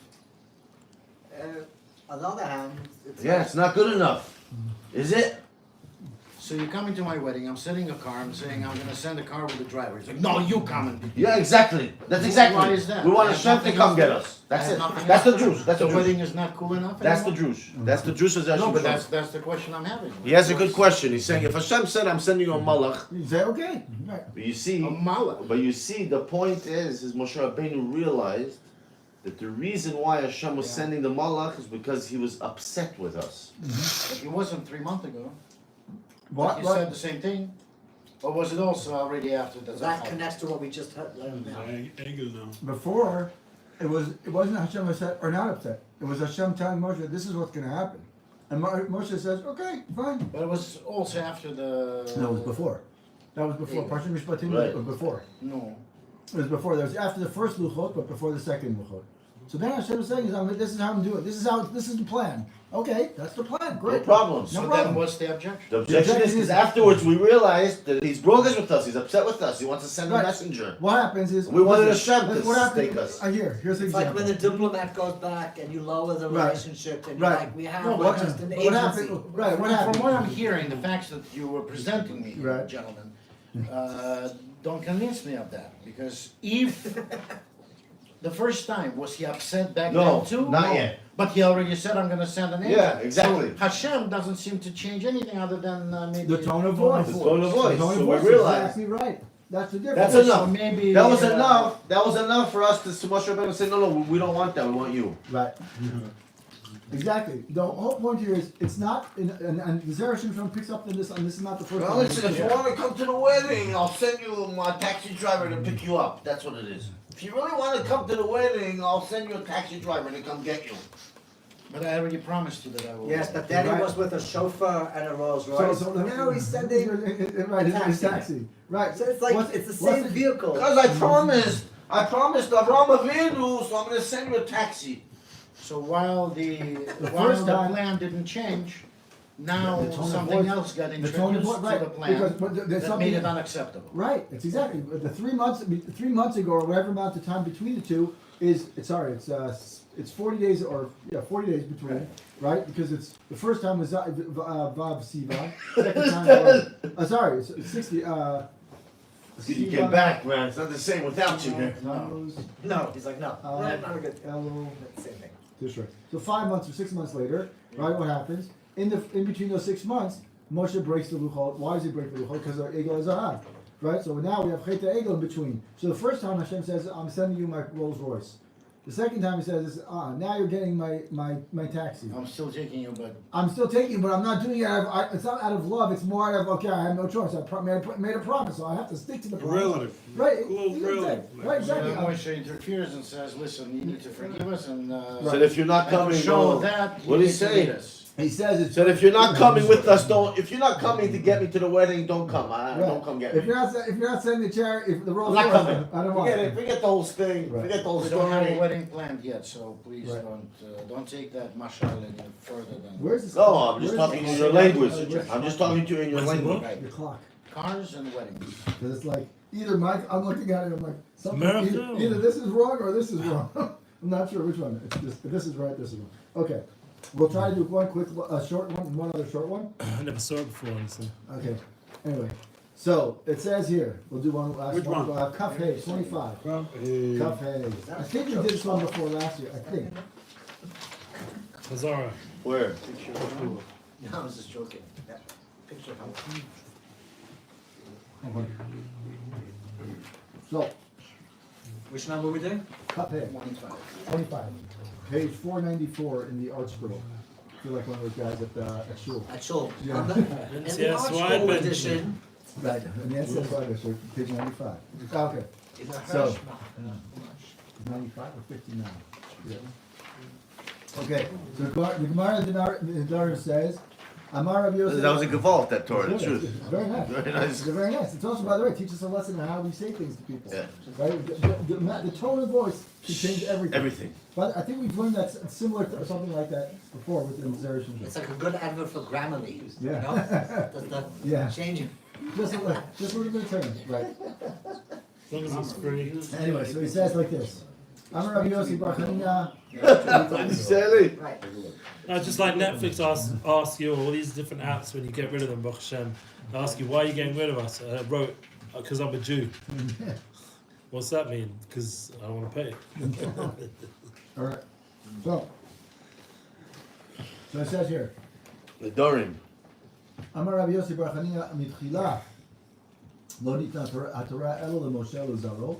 [SPEAKER 7] On the other hand,
[SPEAKER 3] Yeah, it's not good enough, is it?
[SPEAKER 6] So you're coming to my wedding, I'm sitting in a car, I'm saying I'm gonna send a car with the driver. He's like, no, you come and
[SPEAKER 3] Yeah, exactly. That's exactly.
[SPEAKER 6] Why is that?
[SPEAKER 3] We want
[SPEAKER 6] I have
[SPEAKER 3] Hashem to
[SPEAKER 6] nothing
[SPEAKER 3] come
[SPEAKER 6] else
[SPEAKER 3] get
[SPEAKER 6] to-
[SPEAKER 3] us. That's
[SPEAKER 6] I have
[SPEAKER 3] it.
[SPEAKER 6] nothing
[SPEAKER 3] That's
[SPEAKER 6] else
[SPEAKER 3] the
[SPEAKER 6] to do.
[SPEAKER 3] Jews. That's the
[SPEAKER 6] The
[SPEAKER 3] Jews.
[SPEAKER 6] wedding is not cool enough
[SPEAKER 3] That's the
[SPEAKER 6] anymore?
[SPEAKER 3] Jews. That's the Jews.
[SPEAKER 6] No, but that's the question I'm having.
[SPEAKER 3] He has a good question. He's saying, if Hashem said, "I'm sending you a malach,"
[SPEAKER 1] You say okay. Right.
[SPEAKER 3] but you see,
[SPEAKER 6] A malach.
[SPEAKER 3] the point is Moshe Rabbeinu realized that the reason why Hashem was sending the malach is because he was upset with us.
[SPEAKER 6] It wasn't 3 months ago.
[SPEAKER 1] What?
[SPEAKER 6] You said the same thing? Or was it also already after the
[SPEAKER 7] that connects to what we just heard.
[SPEAKER 4] Angle now.
[SPEAKER 1] Before, it wasn't Hashem upset or not upset. It was Hashem telling Moshe, "This is what's going to happen," and Moshe says, "Okay, fine."
[SPEAKER 6] But it was also after the...
[SPEAKER 1] That was before. Parshat Mishpatim
[SPEAKER 3] Right.
[SPEAKER 1] was before.
[SPEAKER 6] No.
[SPEAKER 1] It was before. That was after the first luchot, but before the second luchot. So then Hashem is saying, this is how I'm doing it. This is the plan. Okay, that's the plan.
[SPEAKER 3] No
[SPEAKER 1] Great.
[SPEAKER 3] problem.
[SPEAKER 1] No
[SPEAKER 6] So
[SPEAKER 1] problem.
[SPEAKER 6] then what's the objection?
[SPEAKER 3] The objection is because afterwards we realized that he's broken with us. He's upset with us. He wants to send a
[SPEAKER 1] Right.
[SPEAKER 3] messenger.
[SPEAKER 1] What happens is
[SPEAKER 3] We wanted
[SPEAKER 1] listen,
[SPEAKER 3] Hashem to
[SPEAKER 1] what happens-
[SPEAKER 3] stake us.
[SPEAKER 1] Here's the
[SPEAKER 7] It's like
[SPEAKER 1] example.
[SPEAKER 7] when the diplomat goes back and you lower the
[SPEAKER 1] Right.
[SPEAKER 7] relationship and you're
[SPEAKER 1] Right.
[SPEAKER 7] like, we have
[SPEAKER 6] No,
[SPEAKER 7] we're
[SPEAKER 6] what-
[SPEAKER 7] just an
[SPEAKER 1] what
[SPEAKER 7] agency.
[SPEAKER 1] happened? Right. What
[SPEAKER 6] From
[SPEAKER 1] happened?
[SPEAKER 6] what I'm hearing, the facts that you were presenting me,
[SPEAKER 1] Right.
[SPEAKER 6] gentlemen, don't convince me of that. Because if the first time, was he upset back
[SPEAKER 3] No,
[SPEAKER 6] then too?
[SPEAKER 3] not
[SPEAKER 6] No.
[SPEAKER 3] yet.
[SPEAKER 6] But he already said, I'm gonna send an agent.
[SPEAKER 3] Yeah, exactly.
[SPEAKER 6] So Hashem doesn't seem to change anything other than maybe
[SPEAKER 1] The tone of voice.
[SPEAKER 3] The tone of voice.
[SPEAKER 1] The tone of
[SPEAKER 3] So we
[SPEAKER 1] voice is
[SPEAKER 3] realized
[SPEAKER 1] exactly right. That's the difference.
[SPEAKER 3] that's
[SPEAKER 6] So
[SPEAKER 3] enough.
[SPEAKER 6] maybe,
[SPEAKER 3] That was enough. That was enough for us to Moshe Rabbeinu say, no, we don't want that. We want you.
[SPEAKER 1] Right. Exactly. The whole point here is it's not, and the Zera Shimshon picks up on this is not the first
[SPEAKER 3] Well,
[SPEAKER 1] time.
[SPEAKER 3] listen, if you want to come to the wedding, I'll send you my taxi driver to pick you up. That's what it is. If you really want to come to the wedding, I'll send you a taxi driver to come get you.
[SPEAKER 6] But I already promised you that I will.
[SPEAKER 7] Yes, but then
[SPEAKER 1] Right.
[SPEAKER 7] he was with a chauffeur and a Rolls
[SPEAKER 1] So,
[SPEAKER 7] Royce.
[SPEAKER 1] so
[SPEAKER 7] Now he's sending.
[SPEAKER 1] right,
[SPEAKER 7] a
[SPEAKER 1] his
[SPEAKER 7] taxi.
[SPEAKER 1] taxi. Right.
[SPEAKER 7] So it's like
[SPEAKER 1] What's-
[SPEAKER 7] it's the
[SPEAKER 1] what's
[SPEAKER 7] same
[SPEAKER 1] the-
[SPEAKER 7] vehicle.
[SPEAKER 3] Because I promised Avram Avinu, so I'm going to send you a taxi.
[SPEAKER 6] So while the
[SPEAKER 1] first time-
[SPEAKER 6] plan didn't change, now
[SPEAKER 1] The tone of
[SPEAKER 6] something
[SPEAKER 1] voice-
[SPEAKER 6] else got
[SPEAKER 1] the tone of
[SPEAKER 6] introduced
[SPEAKER 1] voice,
[SPEAKER 6] to
[SPEAKER 1] right,
[SPEAKER 6] the plan
[SPEAKER 1] because- but there's
[SPEAKER 6] that
[SPEAKER 1] something-
[SPEAKER 6] made it unacceptable.
[SPEAKER 1] Right, it's exactly, the 3 months ago, or whatever amount of time between the two it's 40 days, or, 40 days between, right? Because it's, the first time was Vav Sivan, second time was, it's 60,
[SPEAKER 3] You get back, man. It's not the same without you, man.
[SPEAKER 7] No, he's like, no. Right, not a good.
[SPEAKER 1] Elul,
[SPEAKER 7] Same thing.
[SPEAKER 1] Tishri. So 5 months or 6 months later, right? What happens in between those 6 months? Moshe breaks the luchot. Why does he break the luchot? Because our egel is zahav, right? So now we have chet egel in between. So the first time Hashem says, "I'm sending you my Rolls Royce." The second time he says, "Now you're getting my taxi."
[SPEAKER 6] I'm still taking you, but
[SPEAKER 1] I'm still taking, it, but I'm not doing it. It's not out of love. It's more out of okay. I have no choice. I made a promise, so I have to stick to the promise.
[SPEAKER 4] Relative.
[SPEAKER 1] Right?
[SPEAKER 4] Close relative.
[SPEAKER 1] Right? Exactly.
[SPEAKER 6] Moshe interferes and says, "Listen, you need to forgive us and
[SPEAKER 3] Said if you're not
[SPEAKER 6] and to
[SPEAKER 3] coming,
[SPEAKER 6] show
[SPEAKER 3] no.
[SPEAKER 6] that
[SPEAKER 3] What
[SPEAKER 6] you
[SPEAKER 3] did he
[SPEAKER 6] need to
[SPEAKER 3] say?
[SPEAKER 6] lead us."
[SPEAKER 1] He says it's.
[SPEAKER 3] Said if you're not coming with us, don't. If you're not coming to get me to the wedding, don't come. Don't come get
[SPEAKER 1] If
[SPEAKER 3] me.
[SPEAKER 1] you're not sending the chair, if the Rolls
[SPEAKER 3] I'm not
[SPEAKER 1] Royce,
[SPEAKER 3] coming.
[SPEAKER 1] I don't want
[SPEAKER 3] Forget
[SPEAKER 1] it.
[SPEAKER 3] it. Forget the whole thing.
[SPEAKER 1] Right.
[SPEAKER 3] Forget the whole
[SPEAKER 6] We don't have a
[SPEAKER 3] story.
[SPEAKER 6] wedding planned yet, so please
[SPEAKER 1] Right.
[SPEAKER 6] don't take that mashal any further than
[SPEAKER 1] Where's this?
[SPEAKER 3] No, I'm just
[SPEAKER 1] where's
[SPEAKER 3] talking
[SPEAKER 1] this-
[SPEAKER 3] in your language. I'm just talking to you in your
[SPEAKER 2] Where's the
[SPEAKER 3] language.
[SPEAKER 2] book?
[SPEAKER 1] Your clock.
[SPEAKER 6] cars and weddings.
[SPEAKER 1] Because it's like either I'm looking at it, I'm like something.
[SPEAKER 2] America.
[SPEAKER 1] Either this is wrong or this is wrong. I'm not sure which one. It's just this is right. This is wrong. Okay, we'll try to do one quick, short one, and one other short one.
[SPEAKER 2] I never saw it before, honestly.
[SPEAKER 1] Okay. Anyway, so it says here. We'll do one last
[SPEAKER 4] Which
[SPEAKER 1] one.
[SPEAKER 4] one?
[SPEAKER 1] Kaf Hey 25.
[SPEAKER 4] Well,
[SPEAKER 1] Kaf Hey. I think we did this one before last year. I think.
[SPEAKER 2] Hazara.
[SPEAKER 3] Where?
[SPEAKER 7] No, I was just joking. That picture helps.
[SPEAKER 1] So
[SPEAKER 7] Which number we doing?
[SPEAKER 1] Kaf Hey 25. Page 494 in the art scroll. I feel like one of those guys at shul.
[SPEAKER 7] At Shul.
[SPEAKER 1] Yeah.
[SPEAKER 7] On the- In the
[SPEAKER 2] Yes,
[SPEAKER 7] Art
[SPEAKER 2] why
[SPEAKER 7] Scroll
[SPEAKER 2] bench?
[SPEAKER 7] edition.
[SPEAKER 1] Right. And that's page 95. Okay.
[SPEAKER 7] Is it
[SPEAKER 1] So-
[SPEAKER 7] Hirsch?
[SPEAKER 1] 95 or 59? Yeah. Okay, so the Gemara Nedarim says, Amar Rabbi Yosef.
[SPEAKER 3] That was a Gewalt, that Torah, the
[SPEAKER 1] It's
[SPEAKER 3] truth.
[SPEAKER 1] very nice.
[SPEAKER 3] Very nice.
[SPEAKER 1] It's very nice. It's also, by the way, teaches us a lesson on how we say things to people.
[SPEAKER 3] Yeah.
[SPEAKER 1] Right? The tone of voice can change everything.
[SPEAKER 3] Everything.
[SPEAKER 1] But I think we've learned that similar to something like that before within Zera Shimshon.
[SPEAKER 7] It's like a good advert for Grammarly.
[SPEAKER 1] Yeah.
[SPEAKER 7] You know? Does the
[SPEAKER 1] Yeah.
[SPEAKER 7] change it.
[SPEAKER 1] Just a little bit of turn, right?
[SPEAKER 2] As long as it's free.
[SPEAKER 1] Anyway, so he says like this. Amar Rabbi Yosef Bar Chanina.
[SPEAKER 3] Silly.
[SPEAKER 7] Right.
[SPEAKER 2] No, it's just like Netflix ask you all these different apps when you get rid of them, Baruch Hashem. They ask you, why are you getting rid of us? I wrote, because I'm a Jew. What's that mean? Because I don't want to pay.
[SPEAKER 1] All right. So it says here.
[SPEAKER 3] The Dorim.
[SPEAKER 1] אמר רבי יוסי בר חנינא מתחילה לא ניתנה התורה אלא למשה ולזרעו.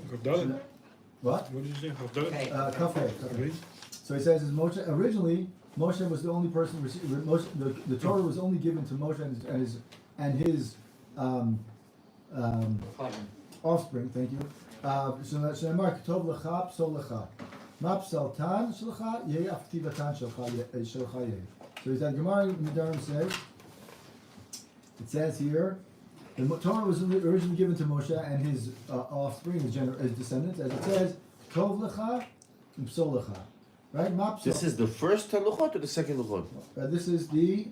[SPEAKER 1] What?
[SPEAKER 4] What did you say?
[SPEAKER 7] Okay.
[SPEAKER 1] Kafeh. So he says, originally Moshe was the only person. The Torah was only given to Moshe and his offspring. Thank you. שנאמר כתוב לך פסול לך. מה פסלתן שלך יהיה אף כתיבתן שלך יהיה. So he said, Gemara Nedarim says. It says here, the Torah was originally given to Moshe and his offspring, his descendants, as it says, Tov lecha and psol lecha. right? Mapsol.
[SPEAKER 3] This is the first luchot or the second luchot?
[SPEAKER 1] This is the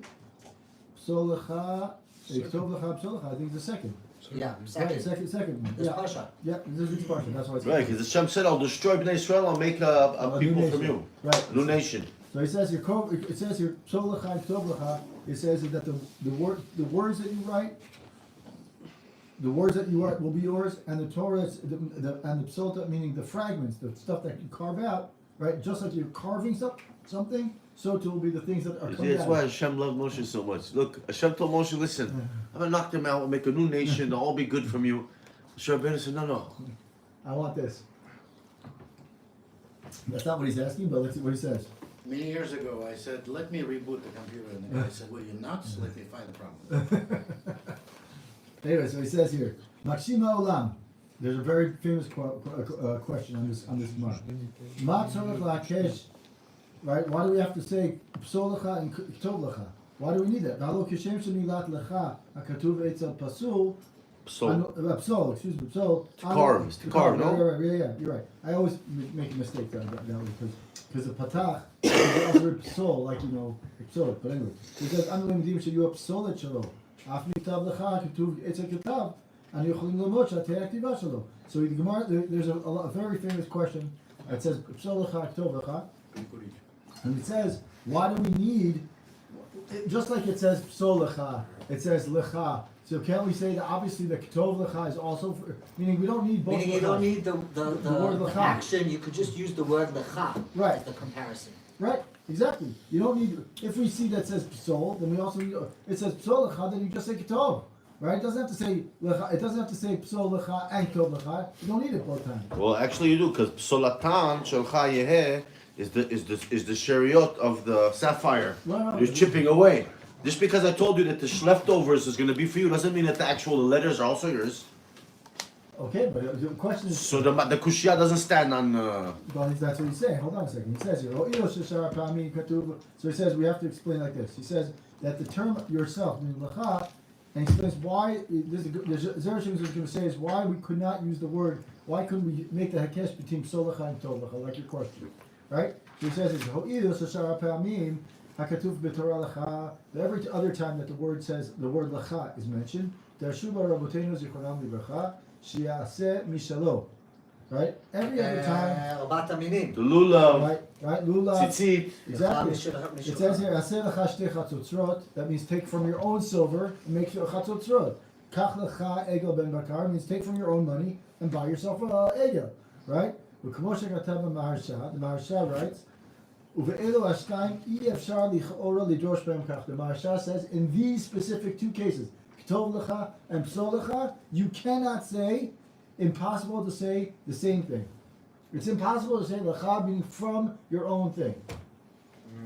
[SPEAKER 1] Psolacha, Tov Lecha Psolacha. I think the second.
[SPEAKER 7] Yeah,
[SPEAKER 1] Right,
[SPEAKER 7] second.
[SPEAKER 1] second one.
[SPEAKER 7] This
[SPEAKER 1] Yeah.
[SPEAKER 7] Parshat.
[SPEAKER 1] Yeah, this is Parshat. That's why it's
[SPEAKER 3] Right, because Hashem said, "I'll destroy Bnei Israel. I'll make a
[SPEAKER 1] new
[SPEAKER 3] people from
[SPEAKER 1] nation.
[SPEAKER 3] you,
[SPEAKER 1] Right.
[SPEAKER 3] new nation."
[SPEAKER 1] So he says here, it says here, Psolacha and Tov Lecha. It says that the words that you write, the words that you write will be yours, and the Torah and the Psolta, meaning the fragments, the stuff that you carve out, right? Just like you're carving something, so too will be the things that are
[SPEAKER 3] You see,
[SPEAKER 1] coming
[SPEAKER 3] that's
[SPEAKER 1] out.
[SPEAKER 3] why Hashem loved Moshe so much. Look, Hashem told Moshe, "Listen, I'm gonna knock them out. I'll make a new nation. They'll all be good from you." Moshe Rabbeinu said, "No.
[SPEAKER 1] I want this. That's not what he's asking, but let's see what he says.
[SPEAKER 6] Many years ago, I said, let me reboot the computer, and the guy said, well, you're nuts, let me find the problem.
[SPEAKER 1] Anyway, so he says here, Makshima Olam. There's a very famous question on this Gemara. Ma tzorech la'akesh, right? Why do we have to say psolacha and ktov lecha? Why do we need that? V'alo kishem shemilat lecha hakatuv etzel pasul.
[SPEAKER 3] Psol.
[SPEAKER 1] Psol, excuse me, psol.
[SPEAKER 3] To carve, it's to carve, no?
[SPEAKER 1] Yeah, you're right. I always make a mistake that way because the patach is the other psol, like psol. But anyway, he says, "Anu limdim sheyu psolet shelo, af nitav lecha katuv etzel katav, and yochlim lemot shatei aktiva shelo." So the Gemara, there's a very famous question. It says psol lecha ktov lecha, and it says, why do we need? Just like it says psol lecha, it says lecha. So can't we say that obviously the ketov lecha is also meaning we don't need both.
[SPEAKER 7] Meaning you don't need the
[SPEAKER 1] word lecha.
[SPEAKER 7] action, you could just use the word lecha
[SPEAKER 1] Right.
[SPEAKER 7] as the comparison.
[SPEAKER 1] Right, exactly. You don't need. If we see that says psol, then we also need. It says psol lecha, then you just say ketov. Right? It doesn't have to say lecha. It doesn't have to say psol lecha and ketov lecha. You don't need it both times.
[SPEAKER 3] Well, actually, you do, because psolatan shelcha yeheh is the shariot of the sapphire.
[SPEAKER 1] Right.
[SPEAKER 3] You're chipping away. Just because I told you that the leftovers is going to be for you doesn't mean that the actual letters are also yours.
[SPEAKER 1] Okay, but the question is.
[SPEAKER 3] So the kushya doesn't stand on.
[SPEAKER 1] Well, that's what he's saying. Hold on a second. He says here. So he says we have to explain like this. He says that the term yourself, meaning lecha, and he explains why. Zera Shimshon is going to say is why we could not use the word. Why couldn't we make the hakesh between psolacha and tov lecha, like your question, right? So he says it's ho'ilu sheshara pa'amim hakatuv b'torah lecha. Every other time that the word lecha is mentioned, Darshuba Rabotenu Zichronam Libracha Shiaseh Mishalo. Right? Every other time.
[SPEAKER 7] Rabat Aminim.
[SPEAKER 3] The lulav,
[SPEAKER 1] Right? Lulav.
[SPEAKER 3] tzitzit.
[SPEAKER 1] Exactly.
[SPEAKER 7] Lecha
[SPEAKER 1] It says here, Aseh lecha shtei chatzotzrot. That means take from your own silver and make your chatzotzrot. Kach lecha egel ben bakar means take from your own money and buy yourself a egel. Right? V'kamo shekatav b'maharsha, the Maharsha writes, Uve'elu hashtaim i-efshar licha'ora lidrosh b'hem kach. The Maharsha says, in these specific two cases, Ketov lecha and psol lecha, you cannot say, impossible to say the same thing. It's impossible to say lecha meaning from your own thing.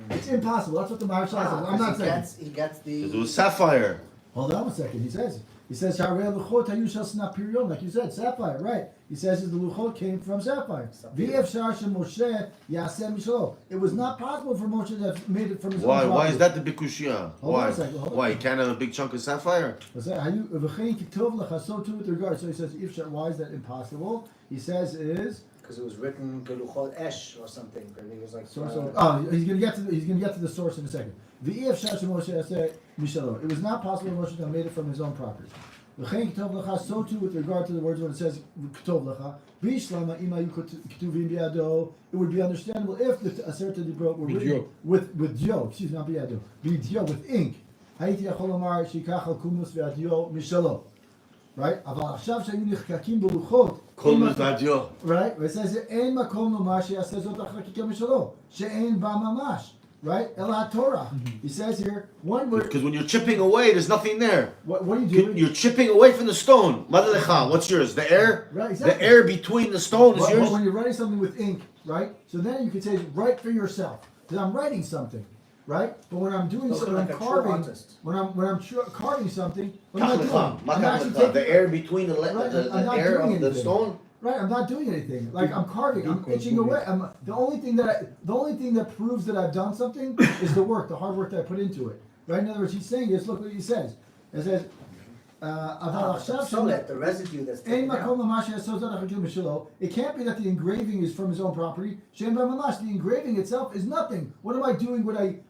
[SPEAKER 1] It's impossible. That's what the Maharsha says. I'm not saying.
[SPEAKER 7] He gets the.
[SPEAKER 3] It was sapphire.
[SPEAKER 1] Hold on a second. He says, Sharei luchot hayu shel snapirion, like you said, sapphire, right? He says the luchot came from sapphire. V'efshar Moshe yaseh mishlo. It was not possible for Moshe to have made it from his own
[SPEAKER 3] Why?
[SPEAKER 1] property.
[SPEAKER 3] Why is that the big kushya?
[SPEAKER 1] Hold on
[SPEAKER 3] Why?
[SPEAKER 1] a second, hold on.
[SPEAKER 3] Why? You can't have a big chunk of sapphire?
[SPEAKER 1] V'chein kitov lecha, so too with regard. So he says, why is that impossible? He says it is.
[SPEAKER 7] Because it was written Geluchot Esh or something. But he was like.
[SPEAKER 1] He's gonna get to the source in a second. V'efshar Moshe yaseh mishlo. It was not possible for Moshe to have made it from his own property. V'chein kitov lecha, so too with regard to the words when it says kitov lecha. B'ishlama imayu ketuvim biado. It would be understandable if the Aseret Dibrot were written with dio. Excuse me, not biado. B'dio with ink. Hayiti yachol lomar shikach al kumus v'adio mishalo. Right? Aval achshav shayu nichkakim b'luchot.
[SPEAKER 3] Kol mizdadio.
[SPEAKER 1] Right? It says ein makom lomar she'aseh zot achrakikim mishalo. She'ein ba mamash. Right? El Torah. He says here one word.
[SPEAKER 3] Because when you're chipping away, there's nothing there.
[SPEAKER 1] What are you doing?
[SPEAKER 3] You're chipping away from the stone. Madalecha, what's yours? The air?
[SPEAKER 1] Right, exactly.
[SPEAKER 3] The air between the stone is
[SPEAKER 1] But
[SPEAKER 3] yours?
[SPEAKER 1] when you're writing something with ink, right? So then you could say, write for yourself. Because I'm writing something, right? But when I'm doing something,
[SPEAKER 7] like
[SPEAKER 1] I'm
[SPEAKER 7] a true
[SPEAKER 1] carving.
[SPEAKER 7] artist.
[SPEAKER 1] When I'm carving something, what am I doing? I'm actually
[SPEAKER 3] Makalecha,
[SPEAKER 1] taking,
[SPEAKER 3] the air between the
[SPEAKER 1] Right,
[SPEAKER 3] the
[SPEAKER 1] I'm not
[SPEAKER 3] air
[SPEAKER 1] doing
[SPEAKER 3] of the
[SPEAKER 1] anything.
[SPEAKER 3] stone?
[SPEAKER 1] Right, I'm not doing anything. Like I'm carving, I'm itching away. The only thing that proves that I've done something is the hard work that I put into it. Right? In other words, he's saying this. Look what he says. It says, אבל עכשיו
[SPEAKER 7] Psolet, the residue that's
[SPEAKER 1] אין
[SPEAKER 7] taken out.
[SPEAKER 1] מקום למה שעשו זאת החתום שלו. It can't be that the engraving is from his own property. שאין בה ממש. The engraving itself is nothing. What am I doing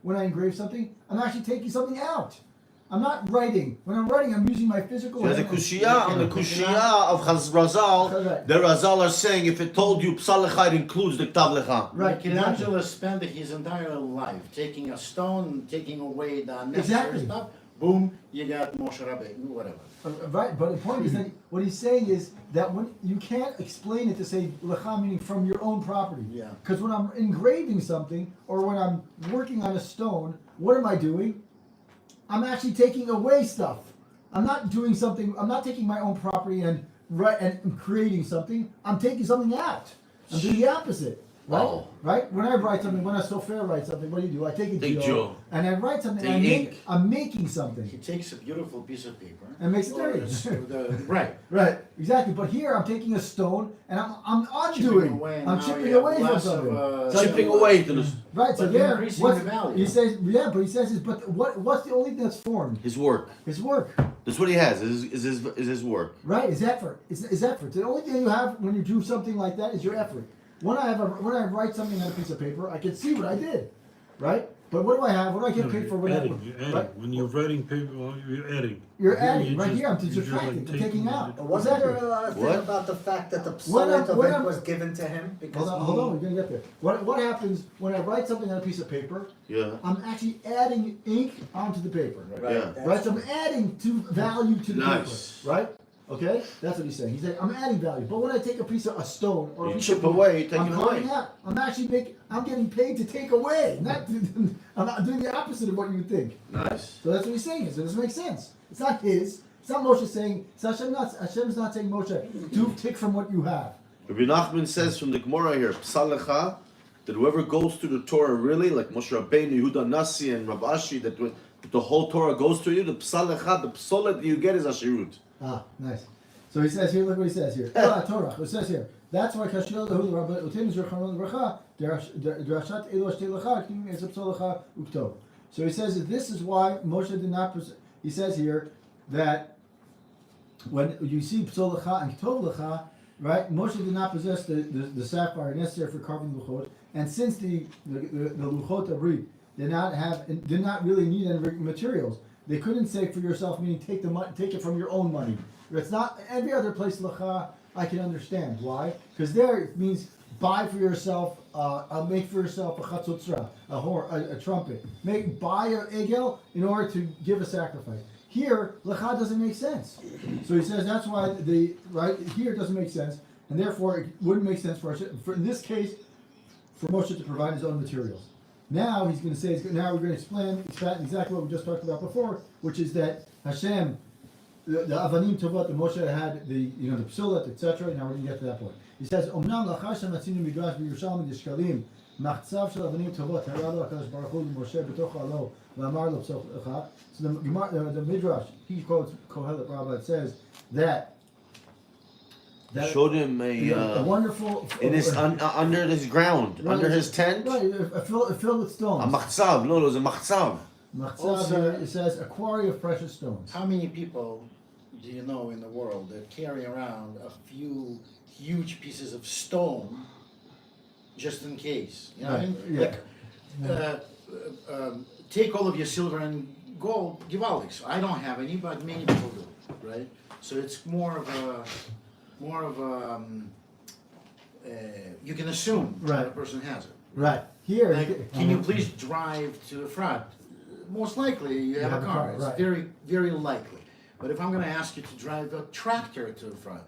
[SPEAKER 1] when I engrave something? I'm actually taking something out. I'm not writing. When I'm writing, I'm using my physical
[SPEAKER 3] There's a
[SPEAKER 1] hand.
[SPEAKER 3] kushiyah on the kushiyah of Razal.
[SPEAKER 1] Correct.
[SPEAKER 3] The Razal are saying if it told you Psal Lecha, it includes the Ktav Lecha.
[SPEAKER 1] Right,
[SPEAKER 6] Michelangelo spent his entire life taking a stone, taking away the unnecessary
[SPEAKER 1] Exactly.
[SPEAKER 6] stuff. Boom, you got Moshe Rabbeinu, whatever.
[SPEAKER 1] Right, but the point is that what he's saying is that when you can't explain it to say lecha meaning from your own property.
[SPEAKER 6] Yeah.
[SPEAKER 1] Because when I'm engraving something or when I'm working on a stone, what am I doing? I'm actually taking away stuff. I'm not doing something. I'm not taking my own property and creating something. I'm taking something out. I'm doing the opposite. Right?
[SPEAKER 3] Wow.
[SPEAKER 1] Right? When I write something, when a sofer writes something, what do? I take a
[SPEAKER 3] Take
[SPEAKER 1] Joe
[SPEAKER 3] Joe.
[SPEAKER 1] and I write something.
[SPEAKER 3] Take
[SPEAKER 1] And
[SPEAKER 3] ink.
[SPEAKER 1] I'm making something.
[SPEAKER 6] He takes a beautiful piece of paper
[SPEAKER 1] And makes it
[SPEAKER 6] or
[SPEAKER 1] dirty.
[SPEAKER 6] right.
[SPEAKER 1] Right, exactly. But here I'm taking a stone and I'm
[SPEAKER 6] Chipping
[SPEAKER 1] undoing.
[SPEAKER 6] away, and
[SPEAKER 1] I'm
[SPEAKER 6] now
[SPEAKER 1] chipping
[SPEAKER 6] you have
[SPEAKER 1] away from
[SPEAKER 6] less of,
[SPEAKER 1] something.
[SPEAKER 6] So
[SPEAKER 3] Chipping away to the,
[SPEAKER 1] Right. So
[SPEAKER 6] but
[SPEAKER 1] there,
[SPEAKER 6] increasing
[SPEAKER 1] what's,
[SPEAKER 6] the value.
[SPEAKER 1] he says, yeah, but he says is, but what's the only thing that's formed?
[SPEAKER 3] his work.
[SPEAKER 1] His work.
[SPEAKER 3] That's what he has. Is his work.
[SPEAKER 1] Right. Is effort. Is effort. The only thing you have when you do something like that is your effort. When I write something on a piece of paper, I can see what I did. Right. But what do I have? What do I get paid for? What
[SPEAKER 4] Adding, you're adding.
[SPEAKER 1] Right?
[SPEAKER 4] When you're writing paper, you're adding.
[SPEAKER 1] You're
[SPEAKER 4] Here
[SPEAKER 1] adding.
[SPEAKER 4] you
[SPEAKER 1] Right
[SPEAKER 4] just-
[SPEAKER 1] here, I'm
[SPEAKER 4] you're just
[SPEAKER 1] subtracting.
[SPEAKER 4] like
[SPEAKER 1] I'm taking out.
[SPEAKER 7] Wasn't
[SPEAKER 1] Exactly.
[SPEAKER 7] there a thing
[SPEAKER 3] What?
[SPEAKER 7] about the fact that the
[SPEAKER 1] What
[SPEAKER 7] psolet of
[SPEAKER 1] what
[SPEAKER 7] it
[SPEAKER 1] I'm-
[SPEAKER 7] was given to him? Because
[SPEAKER 1] Hold on, we're gonna get there. What happens when I write something on a piece of paper?
[SPEAKER 3] Yeah.
[SPEAKER 1] I'm actually adding ink onto the paper.
[SPEAKER 7] Right,
[SPEAKER 3] Yeah.
[SPEAKER 7] that's-
[SPEAKER 1] Right, so I'm adding to value to the
[SPEAKER 3] Nice.
[SPEAKER 1] paper, right? Okay, that's what he's saying. He's saying I'm adding value, but when I take a stone or a
[SPEAKER 3] You
[SPEAKER 1] piece
[SPEAKER 3] chip
[SPEAKER 1] of
[SPEAKER 3] away, you take
[SPEAKER 1] I'm
[SPEAKER 3] it
[SPEAKER 1] cutting
[SPEAKER 3] away.
[SPEAKER 1] out. I'm actually I'm getting paid to take away. Not, I'm not doing the opposite of what you would think.
[SPEAKER 3] Nice.
[SPEAKER 1] So that's what he's saying. So it doesn't make sense. It's not his. It's not Moshe saying. It's Hashem's not saying Moshe, do take from what you have.
[SPEAKER 3] Rabbi Nachman says from the Gemara here, Psal Lecha, that whoever goes through the Torah really, like Moshe Rabbeinu, Yehuda Nasi, and Rav Ashi, that the whole Torah goes through you, the Psal Lecha, the psolet that you get is Ashirut.
[SPEAKER 1] Ah, nice. So he says here, look what he says here. Torah. It says here. That's why Kashil Lehu Rabbi Utim Zerchanon Bracha Derashat Elosh Telecha Kim Esapsolacha Ukto. So he says that this is why Moshe did not. He says here that when you see Psolacha and Ktov Lecha, right? Moshe did not possess the sapphire necessary for carving the luchot, and since the luchot abri did not really need any materials, they couldn't say for yourself, meaning take it from your own money. It's not every other place lecha. I can understand why, because there it means buy for yourself, make for yourself a chatzotzra, a trumpet, buy an egel in order to give a sacrifice. Here, lecha doesn't make sense. So he says that's why here it doesn't make sense, and therefore it wouldn't make sense for in this case, for Moshe to provide his own materials. Now he's going to say, now we're going to explain exactly what we just talked about before, which is that Hashem, the avanim tovot, the Moshe had the psulat, etc. Now we're going to get to that point. He says, "Omnam lachar shematzinu midrash b'Yerushalmi deshkalim machzav shel avanim tovot haralo hakadosh baruch hu Moshe b'toch alo v'amar lo psolecha." So the midrash he quotes Kohelet Rabbah says that
[SPEAKER 3] Showed him
[SPEAKER 1] a wonderful
[SPEAKER 3] in his under his ground,
[SPEAKER 1] right,
[SPEAKER 3] under his tent.
[SPEAKER 1] right, filled with stones.
[SPEAKER 3] A machzav. No, it was a machzav.
[SPEAKER 1] Machzav,
[SPEAKER 6] Also-
[SPEAKER 1] it says a quarry of precious stones.
[SPEAKER 6] How many people do you know in the world that carry around a few huge pieces of stone just in case? You know what I mean?
[SPEAKER 1] Right, yeah.
[SPEAKER 6] Like, take all of your silver and gold, gewaldig. So I don't have any, but many people do, right? So it's more of a, you can assume that
[SPEAKER 1] Right.
[SPEAKER 6] a person has it.
[SPEAKER 1] Right. Here.
[SPEAKER 6] Like, can you please drive to the front? Most likely you have a car. It's
[SPEAKER 1] right.
[SPEAKER 6] very, very likely. But if I'm going to ask you to drive a tractor to the front,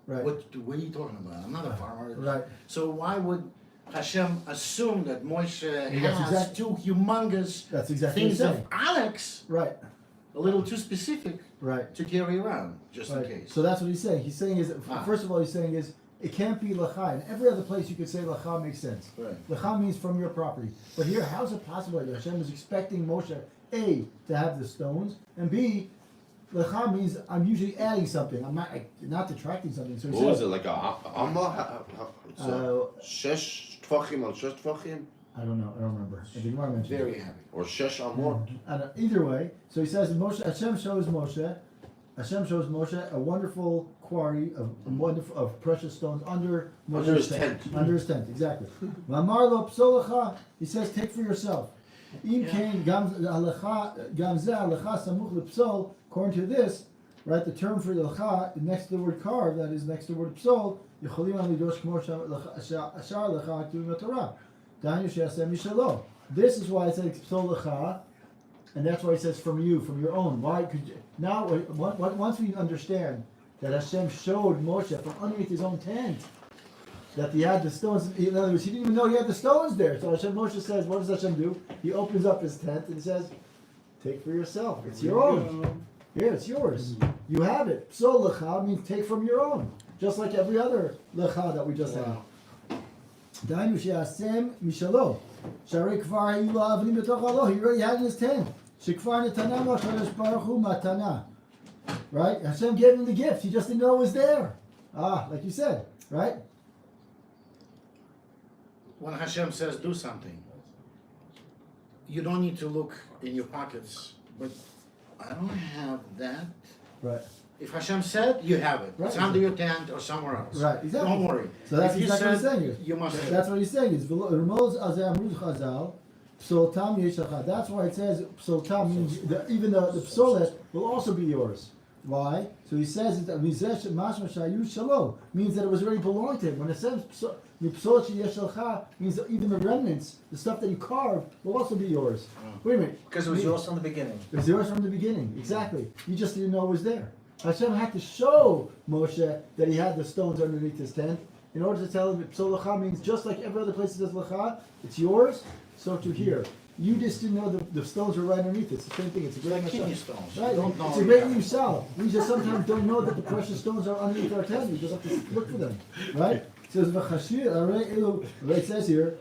[SPEAKER 1] Right.
[SPEAKER 6] what are you talking about? I'm not a farmer.
[SPEAKER 1] Right.
[SPEAKER 6] So why would Hashem assume that Moshe
[SPEAKER 1] That's
[SPEAKER 6] has
[SPEAKER 1] exact-
[SPEAKER 6] two humongous
[SPEAKER 1] That's exactly
[SPEAKER 6] things
[SPEAKER 1] the
[SPEAKER 6] of
[SPEAKER 1] same.
[SPEAKER 6] Alex,
[SPEAKER 1] Right.
[SPEAKER 6] a little too specific
[SPEAKER 1] Right.
[SPEAKER 6] to carry around, just in
[SPEAKER 1] Right.
[SPEAKER 6] case?
[SPEAKER 1] So that's what he's saying. He's saying is
[SPEAKER 6] Ah.
[SPEAKER 1] first of all he's saying is it can't be lacha. In every other place you could say lacha makes sense.
[SPEAKER 6] Right.
[SPEAKER 1] Lacha means from your property. But here, how is it possible that Hashem is expecting Moshe A to have the stones and B lacha means I'm usually adding something. I'm not detracting something. So he
[SPEAKER 3] What was
[SPEAKER 1] says
[SPEAKER 3] it like a amma? Shesh tvachim al shesh tvachim
[SPEAKER 1] I don't know. I don't remember. I think Gemara mentioned it.
[SPEAKER 6] Very happy.
[SPEAKER 3] or shesh amot?
[SPEAKER 1] Either way, so he says Moshe Hashem shows Moshe Hashem shows Moshe a wonderful quarry of precious stones under Moshe's tent. Under his tent, exactly. V'amar lo psolacha, he says, take for yourself. Im kain gam zeh halacha samuch lepsol. According to this, right, the term for the lecha next to the word carve, that is next to the word psol, yicholim al lidosh kmo shar lecha k'tuvim b'Torah. Da'anu she'aseh mishalo. This is why it says psol lecha, and that's why it says from you, from your own. Why could you, now once we understand that Hashem showed Moshe from underneath his own tent that he had the stones. In other words, he didn't even know he had the stones there. So Moshe says, what does Hashem do? He opens up his tent and he says, take for yourself. It's your own. Here, it's yours. You have it. So lecha means take from your own. Just like every other lecha that we just had. Dainu she'asem mishalo. Sharei kvar hayu la'avnim b'toch halo. He already had in his tent. Shekvar netana lo shadash baruch hu matana. Right? Hashem gave him the gift. He just didn't know it was there. Like you said. Right?
[SPEAKER 6] When Hashem says do something, you don't need to look in your pockets, but I don't have that.
[SPEAKER 1] Right.
[SPEAKER 6] If Hashem said, you have it.
[SPEAKER 1] Right.
[SPEAKER 6] It's under your tent or somewhere else.
[SPEAKER 1] Right, exactly.
[SPEAKER 6] Don't worry.
[SPEAKER 1] So that's
[SPEAKER 6] If you
[SPEAKER 1] exactly what he's
[SPEAKER 6] said,
[SPEAKER 1] saying.
[SPEAKER 6] You must have
[SPEAKER 1] That's
[SPEAKER 6] it.
[SPEAKER 1] what he's saying. It's Ramuz Azar Amruz Chazal, Psoltam Yeshacha. That's why it says Psoltam means even the psolet will also be yours. Why? So he says that Mizesh Mashma Shayu Shalom means that it was already belonged to him. When it says Psolet Yeshalcha means that even the remnants, the stuff that you carved, will also be yours. Wait a minute.
[SPEAKER 7] Because it was yours from the beginning.
[SPEAKER 1] It was yours from the beginning. Exactly. You just didn't know it was there. Hashem had to show Moshe that he had the stones underneath his tent in order to tell him that Psol Lecha means just like every other place it says Lecha, it's yours, so to here. You just didn't know the stones were right underneath it. It's the same thing. It's a great
[SPEAKER 6] Kidney
[SPEAKER 1] Mashal.
[SPEAKER 6] stones.
[SPEAKER 1] Right.
[SPEAKER 6] You don't know
[SPEAKER 1] It's a
[SPEAKER 6] you
[SPEAKER 1] great
[SPEAKER 6] have it.
[SPEAKER 1] Musal. We just sometimes don't know that the precious stones are underneath our tent. We just have to look for them. Right? It says it says here,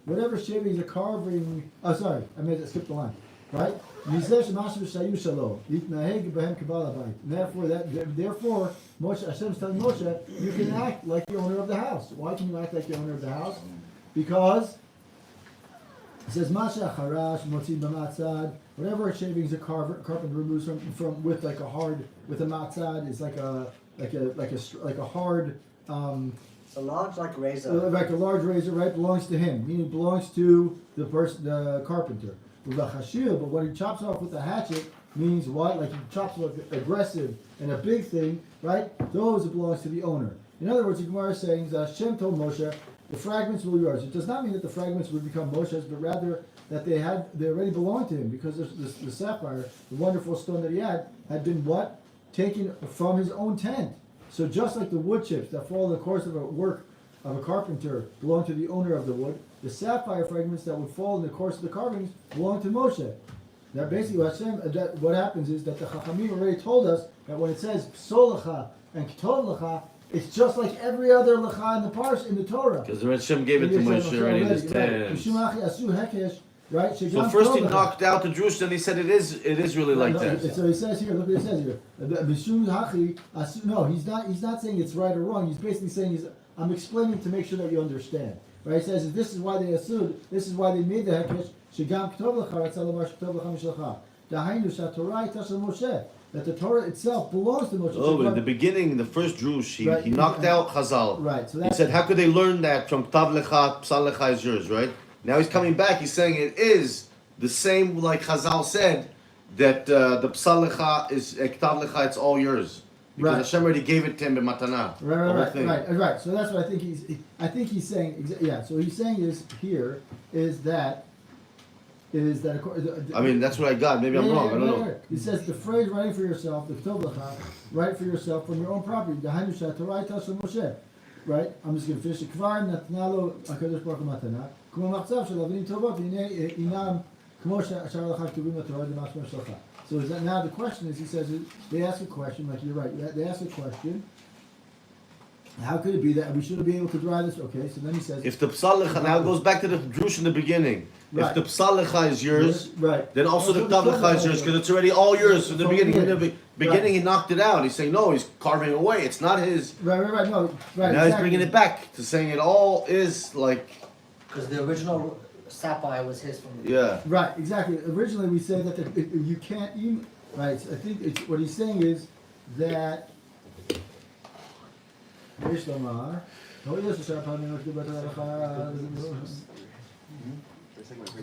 [SPEAKER 1] whatever shavings are carving. Oh, sorry, I skipped the line. Right? Therefore, Moshe, Hashem's telling Moshe, you can act like the owner of the house. Why can you act like the owner of the house? Because it says Masha Harash Motzi B'Matzad. Whatever shavings a carpenter removes from with like a hard with a matzad is like a hard
[SPEAKER 7] It's a large like razor.
[SPEAKER 1] like a large razor, right? Belongs to him, meaning it belongs to the person, the carpenter. But when he chops off with a hatchet, means what? Like he chops off aggressive and a big thing, right? Those it belongs to the owner. In other words, the Gemara is saying that Hashem told Moshe, the fragments will be yours. It does not mean that the fragments would become Moshe's, but rather that they already belonged to him because the sapphire, the wonderful stone that he had been what? Taken from his own tent. So just like the wood chips that fall in the course of a work of a carpenter belong to the owner of the wood, the sapphire fragments that would fall in the course of the carvings belong to Moshe. Now basically what happens is that the Chachamim already told us that when it says Psol Lecha and Ketov Lecha, it's just like every other Lecha in the Parshat in the Torah.
[SPEAKER 3] Because the Hashem gave it to Moshe already in his tent.
[SPEAKER 1] Right?
[SPEAKER 3] So first he knocked out the Jews, then he said it is really like that.
[SPEAKER 1] So he says here, look what it says here. No, he's not saying it's right or wrong. He's basically saying I'm explaining to make sure that you understand. Right? He says this is why they assumed, this is why they made the hekesh. Shegam Ketov Lecha Ratzah Lomar Ketov Lecha Mishalcha. Dahainu Shatorah Itashel Moshe. That the Torah itself belongs to Moshe.
[SPEAKER 3] Oh, in the beginning, the first Jews, he knocked out Chazal.
[SPEAKER 1] Right. So
[SPEAKER 3] he said, how could they learn that from Ktav Lecha, Psal Lecha is yours, right? Now he's coming back, he's saying it is the same like Chazal said, that the Psal Lecha is, Ktav Lecha, it's all yours. Because Hashem already gave it to him in Matana.
[SPEAKER 1] Right. So that's what I think he's saying, yeah, so he's saying I
[SPEAKER 3] mean, that's what I got. Maybe I'm wrong. I don't know.
[SPEAKER 1] He says the phrase "writing for yourself," the Ketov Lecha, write for yourself from your own property. Dahainu Shatorah Itashel Moshe. Right. I'm just going to finish it. Kvar Natnalo Hakadosh Baruch Hu Matana. K'mo Machzav Shel Avanim Tovot V'Hinei Inam K'mo Shar Lecha Ketuvim LaTorah D'Mashma Shalcha. So is that now the question is? He says they ask a question. Like you're right. They ask a question. How could it be that we shouldn't be able to dry this? Okay, so then he says,
[SPEAKER 3] if the Psal Lecha, now it goes back to the Jews in the beginning.
[SPEAKER 1] Right.
[SPEAKER 3] If the Psal Lecha is yours,
[SPEAKER 1] then
[SPEAKER 3] also the Ktav Lecha is yours because it's already all yours from the beginning. In the beginning, he knocked it out. He's saying, no, he's carving away. It's not his.
[SPEAKER 1] Right. No, right.
[SPEAKER 3] Now he's bringing it back to saying it all is like.
[SPEAKER 7] Because the original sapphire was his from the
[SPEAKER 3] Yeah.
[SPEAKER 1] Right, exactly. Originally, we said that you can't. Right, so I think it's, what he's saying is that Yesh Lamar,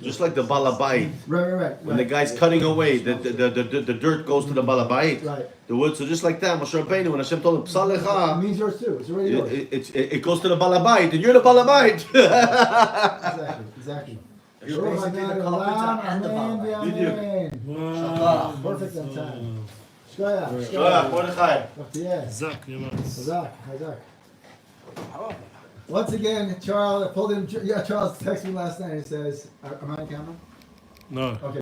[SPEAKER 3] Just like the balabait.
[SPEAKER 1] right.
[SPEAKER 3] When the guy's cutting away, the dirt goes to the balabait.
[SPEAKER 1] Right.
[SPEAKER 3] The wood. So just like that, Moshe Rabbeinu, when Hashem told him,
[SPEAKER 1] It
[SPEAKER 3] Psalecha,
[SPEAKER 1] means yours too, it's already yours.
[SPEAKER 3] it goes to the balabait, and you're the balabait.
[SPEAKER 1] Exactly.
[SPEAKER 7] You're basically the carpenter and the balabait.
[SPEAKER 2] Wow.
[SPEAKER 1] Perfect on time. Shkoyach.
[SPEAKER 3] Shkoyach, Mordecai.
[SPEAKER 2] Zak,
[SPEAKER 1] Hazak. Once again, Charles texted me last night and says, am I on camera?
[SPEAKER 2] No.
[SPEAKER 1] Okay.